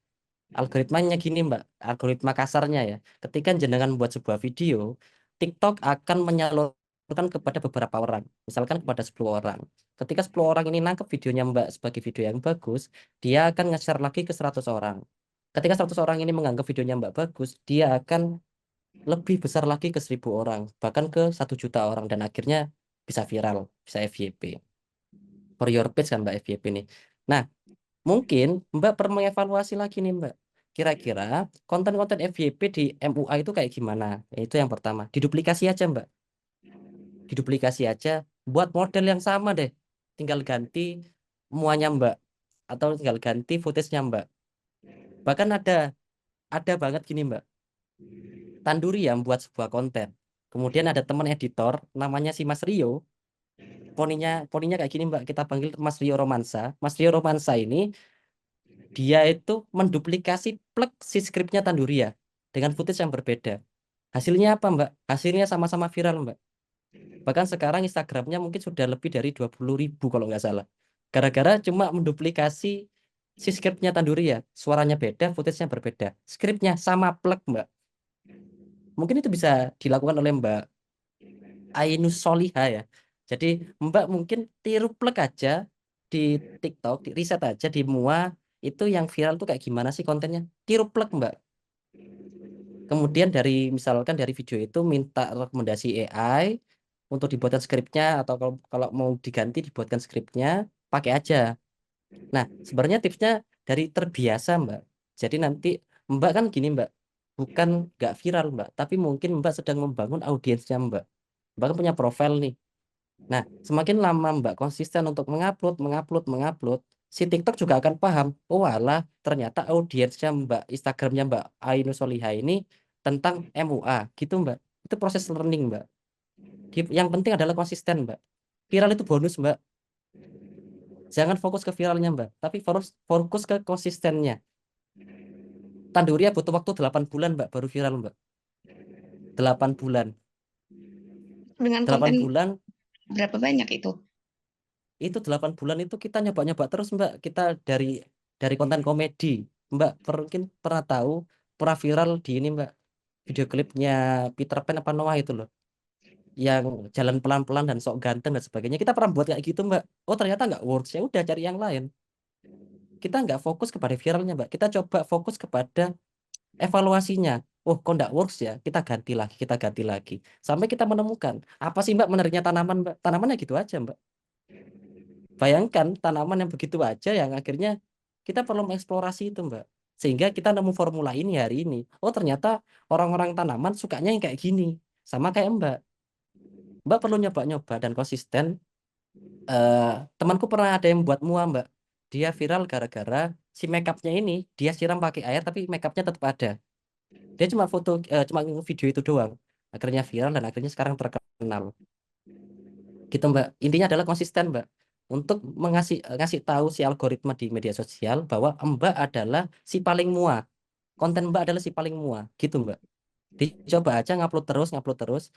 algoritmanya gini, Mbak, algoritma kasarnya ya. Ketika jenengan buat sebuah video, TikTok akan menyalurkan kepada beberapa orang, misalkan kepada 10 orang. Ketika 10 orang ini nangkep videonya Mbak sebagai video yang bagus, dia akan nge-share lagi ke 100 orang. Ketika 100 orang ini menganggap videonya Mbak bagus, dia akan lebih besar lagi ke 1.000 orang, bahkan ke 1 juta orang, dan akhirnya bisa viral, bisa FYP. For your page kan Mbak FYP ini. Nah, mungkin Mbak perlu mengevaluasi lagi nih Mbak. Kira-kira konten-konten FYP di MUA itu kayak gimana? Itu yang pertama. Diduplikasi aja Mbak. Diduplikasi aja. Buat model yang sama deh. Tinggal ganti muanya Mbak. Atau tinggal ganti footage-nya Mbak. Bahkan ada banget gini Mbak. Tanduri yang buat sebuah konten. Kemudian ada teman editor namanya si Mas Rio. Poninya kayak gini Mbak. Kita panggil Mas Rio Romansa. Mas Rio Romansa ini dia itu menduplikasi plek si skripnya Tanduria dengan footage yang berbeda. Hasilnya apa Mbak? Hasilnya sama-sama viral Mbak. Bahkan sekarang Instagramnya mungkin sudah lebih dari 20.000 kalau nggak salah. Gara-gara cuma menduplikasi si skripnya Tanduria. Suaranya beda, footage-nya berbeda. Skripnya sama plek Mbak. Mungkin itu bisa dilakukan oleh Mbak Ainus Soliha ya. Jadi Mbak mungkin tiru plek aja di TikTok, di riset aja di MUA itu yang viral tuh kayak gimana sih kontennya. Tiru plek Mbak. Kemudian misalkan dari video itu minta rekomendasi AI untuk dibuatkan skripnya, atau kalau mau diganti dibuatkan skripnya, pakai aja. Nah, sebenarnya tipsnya dari terbiasa Mbak. Jadi nanti Mbak kan gini Mbak, bukan nggak viral Mbak, tapi mungkin Mbak sedang membangun audiensnya Mbak. Mbak kan punya profil nih. Nah, semakin lama Mbak konsisten untuk mengupload, si TikTok juga akan paham, oh alah, ternyata audiensnya Mbak, Instagramnya Mbak Ainus Soliha ini tentang MUA, gitu Mbak. Itu proses learning Mbak. Yang penting adalah konsisten Mbak. Viral itu bonus Mbak. Jangan fokus ke viralnya Mbak, tapi fokus ke konsistennya. Tanduria butuh waktu 8 bulan Mbak, baru viral Mbak. 8 bulan. Dengan 8 konten bulan berapa banyak itu? itu 8 bulan itu kita nyoba-nyoba terus Mbak. Kita dari konten komedi Mbak mungkin pernah viral di ini Mbak, video klipnya Peter Pan apa Noah itu loh, yang jalan pelan-pelan dan sok ganteng dan sebagainya. Kita pernah buat kayak gitu Mbak. Oh ternyata nggak works, ya udah cari yang lain. Kita nggak fokus kepada viralnya Mbak, kita coba fokus kepada evaluasinya. Oh kok nggak works ya, kita ganti lagi sampai kita menemukan apa sih Mbak menariknya tanaman Mbak. Tanamannya gitu aja Mbak. Bayangkan tanaman yang begitu aja yang akhirnya kita perlu mengeksplorasi itu Mbak. Sehingga kita nemu formula ini hari ini. Oh ternyata orang-orang tanaman sukanya yang kayak gini. Sama kayak Mbak. Mbak perlu nyoba-nyoba dan konsisten. Temanku pernah ada yang buat mua Mbak. Dia viral gara-gara si makeupnya ini dia siram pakai air tapi makeupnya tetap ada. Dia cuma video itu doang. Akhirnya viral dan akhirnya sekarang terkenal. Gitu Mbak. Intinya adalah konsisten Mbak. Untuk ngasih tahu si algoritma di media sosial bahwa Mbak adalah si paling mua. Konten Mbak adalah si paling mua. Gitu Mbak. Dicoba aja ngupload terus.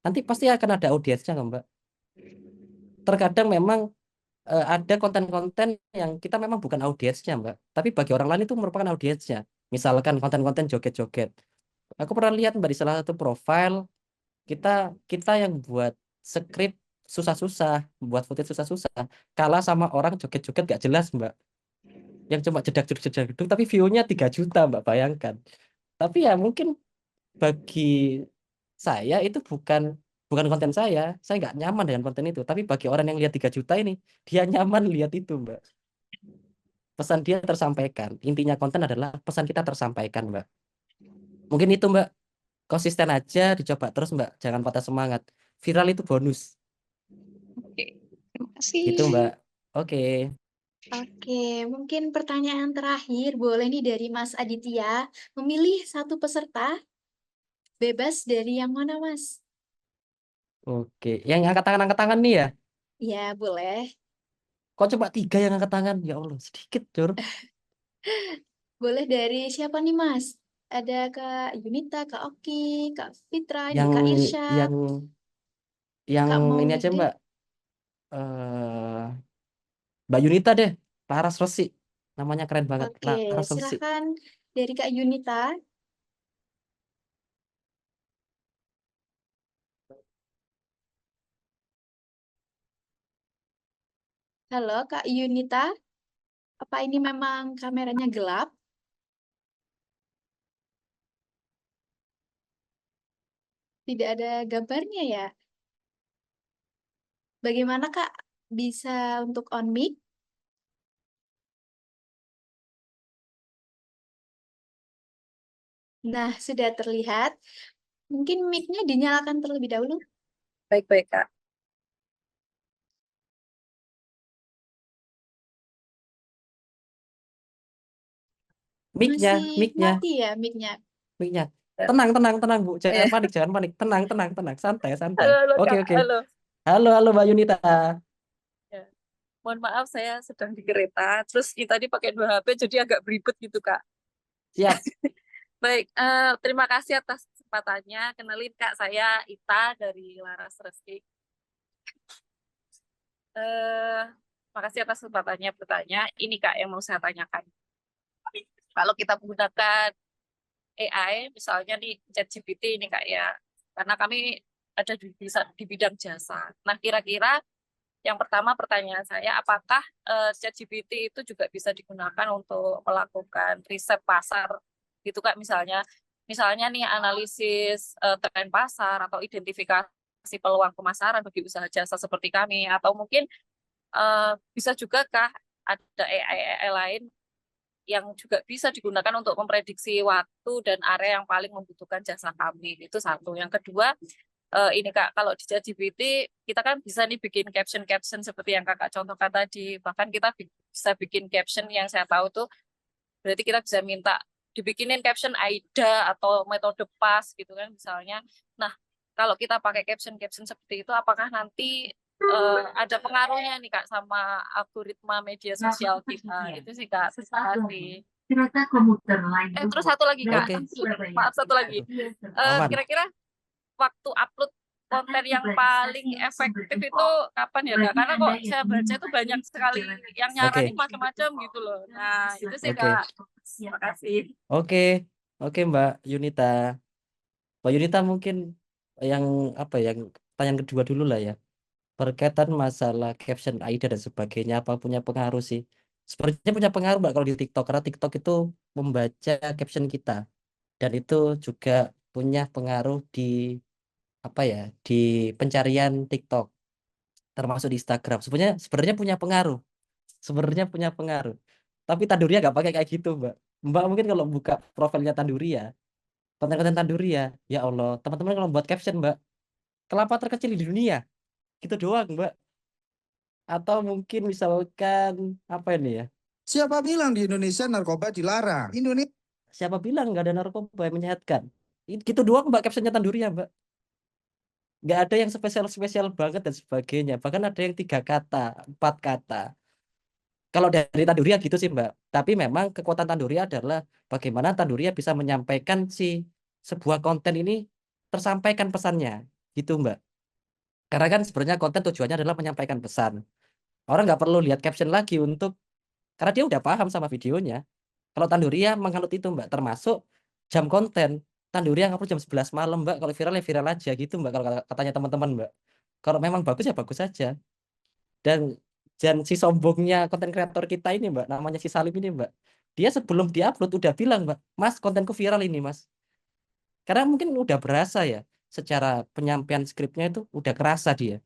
Nanti pasti akan ada audiensnya kan Mbak. Terkadang memang ada konten-konten yang kita memang bukan audiensnya Mbak. Tapi bagi orang lain itu merupakan audiensnya. Misalkan konten-konten joget-joget. Aku pernah lihat Mbak di salah satu profile kita kita yang buat skrip susah-susah, buat footage susah-susah, kalah sama orang joget-joget gak jelas Mbak, yang cuma jedak-jeduk tapi view-nya 3 juta Mbak, bayangkan. Tapi ya mungkin bagi saya itu bukan bukan konten saya nggak nyaman dengan konten itu, tapi bagi orang yang lihat 3 juta ini, dia nyaman lihat itu Mbak. Pesan dia tersampaikan, intinya konten adalah pesan kita tersampaikan Mbak. Mungkin itu Mbak, konsisten aja, dicoba terus Mbak, jangan patah semangat. Viral itu bonus. Oke, terima kasih. Gitu Mbak. Oke. Oke, mungkin pertanyaan terakhir boleh nih dari Mas Aditya. Memilih satu peserta, bebas dari yang mana Mas? Oke, yang angkat tangan nih ya. Ya, boleh. Kok cuma 3 yang angkat tangan? Ya Allah, sedikit, Jur. Boleh dari siapa nih Mas? Ada Kak Yunita, Kak Oki, Kak Fitra, ini Yang Kak Irsyad. yang yang Kak ini aja Maulidin. Mbak. Eh Mbak Yunita deh, Laras Resi. Namanya keren banget, Oke, Laras Resi. silahkan dari Kak Yunita. Halo Kak Yunita, apa ini memang kameranya gelap? Tidak ada gambarnya ya. Bagaimana Kak? Bisa untuk on mic? Nah, sudah terlihat. Mungkin mic-nya dinyalakan terlebih dahulu. Baik-baik, Kak. Mic-nya, Masih mic-nya, mati ya mic-nya. mic-nya. Ya. Tenang, tenang, tenang, Bu. Ya. Jangan panik, jangan panik. Tenang, tenang, tenang. Santai, santai. Halo, halo, Oke, Kak. oke. Halo. Halo, halo Mbak Yunita. Ya. Mohon maaf, saya sedang di kereta. Terus ini tadi pakai 2 HP, jadi agak beribet gitu, Kak. Siap. Baik, terima kasih atas kesempatannya. Kenalin Kak, saya Ita dari Laras Resik. Makasih atas kesempatannya bertanya. Ini Kak yang mau saya tanyakan. Kalau kita menggunakan AI, misalnya di ChatGPT ini Kak ya, karena kami ada di bidang jasa. Nah, kira-kira yang pertama pertanyaan saya, apakah ChatGPT itu juga bisa digunakan untuk melakukan riset pasar gitu Kak, misalnya nih analisis tren pasar atau identifikasi peluang pemasaran bagi usaha jasa seperti kami, atau mungkin bisa juga kah ada AI lain yang juga bisa digunakan untuk memprediksi waktu dan area yang paling membutuhkan jasa kami. Itu satu. Yang kedua, ini Kak, kalau di ChatGPT kita kan bisa nih bikin caption-caption seperti yang Kakak contohkan tadi. Bahkan kita bisa bikin caption yang saya tahu tuh, berarti kita bisa minta dibikinin caption AIDA atau metode PAS gitu kan misalnya. Nah, kalau kita pakai caption-caption seperti itu, apakah nanti ada pengaruhnya nih Kak sama algoritma media sosial kita? Itu sih Kak. Terima kasih. Kereta komuter lain. Terus satu lagi Kak. Oke. Maaf, satu lagi. Aman. Kira-kira waktu upload konten yang paling efektif itu kapan ya Kak? Karena kok saya baca itu banyak sekali yang nyaranin macam-macam gitu loh. Nah, itu sih Oke. Kak. Terima kasih. Oke. Oke, Mbak Yunita. Mbak Yunita mungkin yang apa ya, yang pertanyaan kedua dulu lah ya. Berkaitan masalah caption AIDA dan sebagainya, apa punya pengaruh sih? Sepertinya punya pengaruh Mbak kalau di TikTok, karena TikTok itu membaca caption kita. Dan itu juga punya pengaruh di apa ya, di pencarian TikTok, termasuk di Instagram. Sebenarnya punya pengaruh. Sebenarnya punya pengaruh. Tapi Tanduria nggak pakai kayak gitu, Mbak. Mbak mungkin kalau buka profilnya Tanduria, konten-konten Tanduria, ya Allah, teman-teman kalau buat caption, Mbak, kelapa terkecil di dunia. Gitu doang, Mbak. Atau mungkin misalkan apa ini ya? Siapa bilang di Indonesia narkoba dilarang? Indonesia Siapa bilang nggak ada narkoba yang menyehatkan? Gitu doang, Mbak, captionnya Tanduria, Mbak. Nggak ada yang spesial-spesial banget dan sebagainya. Bahkan ada yang 3 kata, 4 kata. Kalau dari Tanduria gitu sih, Mbak. Tapi memang kekuatan Tanduria adalah bagaimana Tanduria bisa menyampaikan si sebuah konten ini tersampaikan pesannya. Gitu, Mbak. Karena kan sebenarnya konten tujuannya adalah menyampaikan pesan. Orang nggak perlu lihat caption lagi karena dia udah paham sama videonya. Kalau Tanduria menganut itu, Mbak. Termasuk jam konten. Tanduria ngupload jam 11 malam, Mbak. Kalau viral ya viral aja gitu, Mbak. Kalau katanya teman-teman, Mbak. Kalau memang bagus ya bagus saja. Dan si sombongnya konten kreator kita ini, Mbak, namanya si Salim ini, Mbak, dia sebelum diupload udah bilang, Mbak, Mas, kontenku viral ini, Mas. Karena mungkin udah berasa ya, secara penyampaian skripnya itu udah kerasa dia.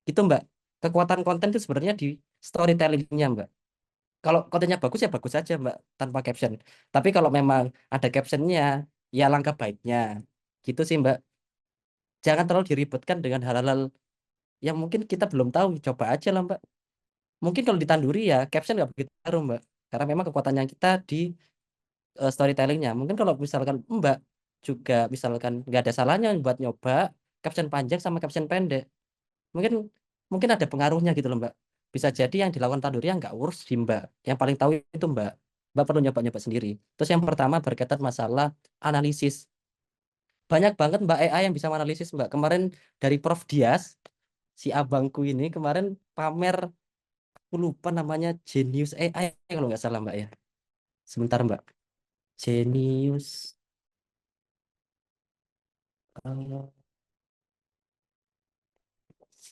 Itu, Mbak, kekuatan konten itu sebenarnya di storytelling-nya, Mbak. Kalau kontennya bagus ya bagus aja, Mbak, tanpa caption. Tapi kalau memang ada captionnya, ya langkah baiknya. Gitu sih, Mbak. Jangan terlalu diribetkan dengan hal-hal yang mungkin kita belum tahu. Coba aja lah, Mbak. Mungkin kalau di Tanduri ya caption nggak begitu ngaruh, Mbak, karena memang kekuatannya kita di storytellingnya. Mungkin kalau misalkan Mbak juga misalkan nggak ada salahnya buat nyoba caption panjang sama caption pendek, mungkin mungkin ada pengaruhnya gitu loh, Mbak. Bisa jadi yang dilakukan Tanduri yang nggak urus di Mbak, yang paling tahu itu Mbak perlu nyoba-nyoba sendiri. Terus yang pertama berkaitan masalah analisis, banyak banget Mbak AI yang bisa menganalisis, Mbak. Kemarin dari Prof Dias, si abangku ini kemarin pamer, aku lupa namanya, Genius AI kalau nggak salah, Mbak ya. Sebentar, Mbak. Genius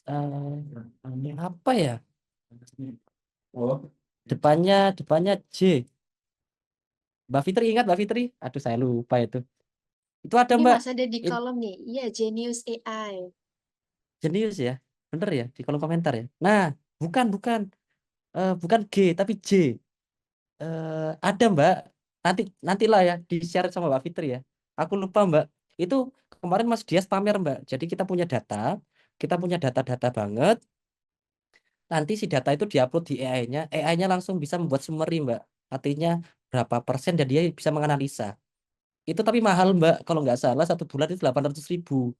eh, apa ya? Oh, depannya J. Mbak Fitri ingat, Mbak Fitri? Aduh, saya lupa itu. Itu ada Ini Mbak. Mas ada di kolom nih. Iya, Genius AI. Jenius ya. Bener ya di kolom komentar ya. Nah, bukan bukan G tapi J. Ada Mbak. Nantilah ya di-share sama Mbak Fitri ya. Aku lupa Mbak. Itu kemarin Mas Dias pamer Mbak. Jadi kita punya data banget. Nanti si data itu diupload di AI-nya. AI-nya langsung bisa membuat summary Mbak. Artinya berapa persen dan dia bisa menganalisa. Itu tapi mahal Mbak. Kalau nggak salah 1 bulan itu 800.000.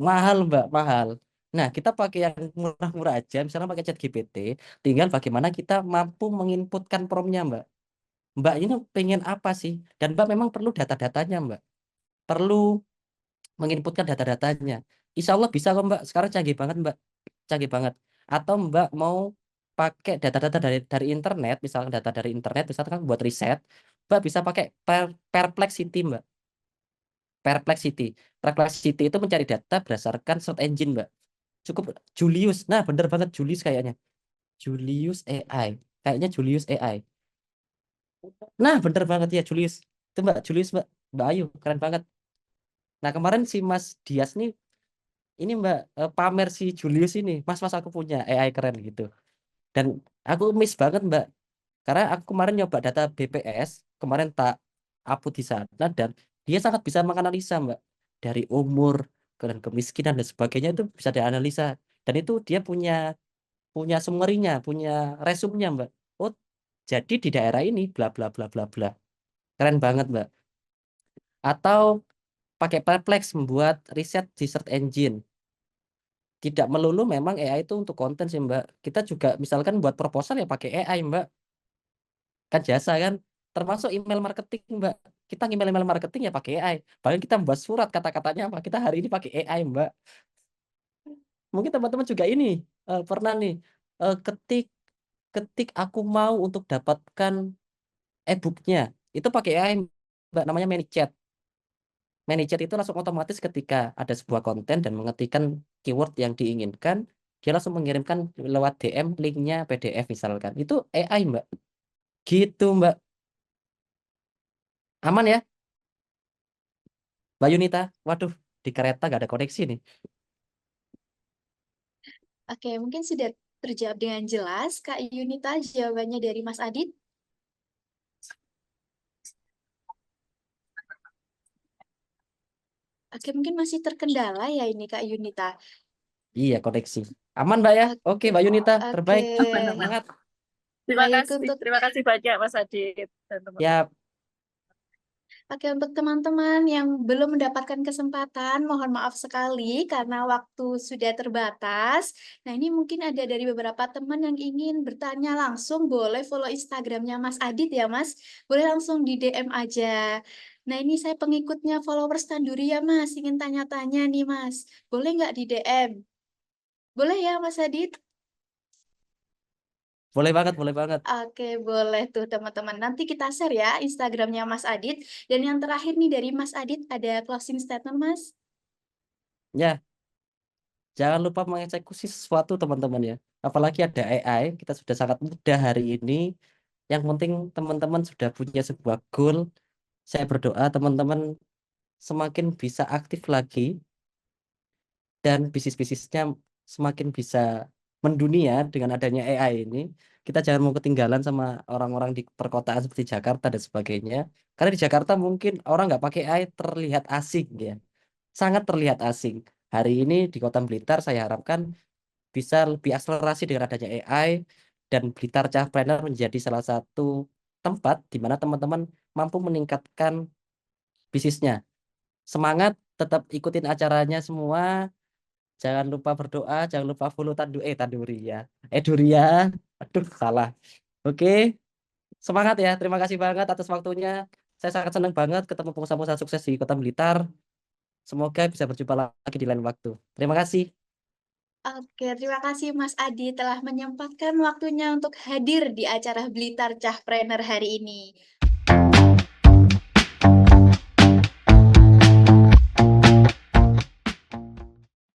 Mahal Mbak, mahal. Nah, kita pakai yang murah-murah aja. Misalnya pakai ChatGPT. Tinggal bagaimana kita mampu menginputkan prompt-nya Mbak. Mbak ini pengen apa sih? Dan Mbak memang perlu data-datanya Mbak. Perlu menginputkan data-datanya. Insya Allah bisa kok Mbak. Sekarang canggih banget Mbak. Canggih banget. Atau Mbak mau pakai data-data dari internet, misalkan data dari internet, misalkan buat riset, Mbak bisa pakai Perplexity Mbak. Perplexity itu mencari data berdasarkan search engine Mbak. Cukup Julius. Nah, bener banget Julius kayaknya. Julius AI. Kayaknya Julius AI. Nah, bener banget ya Julius. Itu Mbak Julius Mbak. Mbak Ayu, keren banget. Nah, kemarin si Mas Dias nih, ini Mbak pamer si Julius ini. Mas aku punya AI keren gitu. Dan aku miss banget Mbak. Karena aku kemarin nyoba data BPS, kemarin tak upload di sana dan dia sangat bisa menganalisa Mbak. Dari umur, dan kemiskinan dan sebagainya itu bisa dianalisa. Dan itu dia punya summary-nya, punya resumenya Mbak. Oh, jadi di daerah ini bla bla bla bla bla. Keren banget Mbak. Atau pakai Perplex membuat riset di search engine. Tidak melulu memang AI itu untuk konten sih Mbak. Kita juga misalkan buat proposal ya pakai AI Mbak. Kan jasa kan. Termasuk email marketing Mbak. Kita email marketing ya pakai AI. Bahkan kita membuat surat kata-katanya apa. Kita hari ini pakai AI Mbak. Mungkin teman-teman juga ini pernah nih ketik aku mau untuk dapatkan e-booknya itu pakai AI Mbak, namanya ManyChat. ManyChat itu langsung otomatis ketika ada sebuah konten dan mengetikkan keyword yang diinginkan, dia langsung mengirimkan lewat DM linknya PDF misalkan. Itu AI Mbak. Gitu Mbak. Aman ya Mbak Yunita? Waduh, di kereta gak ada koneksi nih. Oke, mungkin sudah terjawab dengan jelas, Kak Yunita, jawabannya dari Mas Adit. Oke, mungkin masih terkendala ya ini Kak Yunita. Iya, koneksi. Aman Mbak ya? Oke Mbak Yunita, terbaik. Oke. Semangat. Baik, untuk Terima kasih banyak Mas Adit dan teman-teman. Ya, Oke, untuk teman-teman yang belum mendapatkan kesempatan, mohon maaf sekali karena waktu sudah terbatas. Nah, ini mungkin ada dari beberapa teman yang ingin bertanya langsung, boleh follow Instagramnya Mas Adit ya, Mas. Boleh langsung di DM aja. Nah, ini saya pengikutnya followers Tanduri ya, Mas. Ingin tanya-tanya nih, Mas. Boleh nggak di DM? Boleh ya, Mas Adit? boleh banget. Oke, boleh tuh teman-teman. Nanti kita share ya Instagramnya Mas Adit. Dan yang terakhir nih dari Mas Adit, ada closing statement, Mas? Ya, jangan lupa mengeksekusi sesuatu teman-teman ya. Apalagi ada AI, kita sudah sangat mudah hari ini. Yang penting teman-teman sudah punya sebuah goal. Saya berdoa teman-teman semakin bisa aktif lagi dan bisnis-bisnisnya semakin bisa mendunia dengan adanya AI ini. Kita jangan mau ketinggalan sama orang-orang di perkotaan seperti Jakarta dan sebagainya. Karena di Jakarta mungkin orang nggak pakai AI terlihat asing ya. Sangat terlihat asing. Hari ini di Kota Blitar saya harapkan bisa lebih akselerasi dengan adanya AI dan Blitar Cahpreneur menjadi salah satu tempat di mana teman-teman mampu meningkatkan bisnisnya. Semangat, tetap ikutin acaranya semua. Jangan lupa berdoa, jangan lupa follow Tanduri ya. Duria. Aduh, salah. Oke, semangat ya. Terima kasih banget atas waktunya. Saya sangat senang banget ketemu pengusaha-pengusaha sukses di Kota Blitar. Semoga bisa berjumpa lagi di lain waktu. Terima kasih. Oke, terima kasih Mas Adi telah menyempatkan waktunya untuk hadir di acara Blitar Cahpreneur hari ini.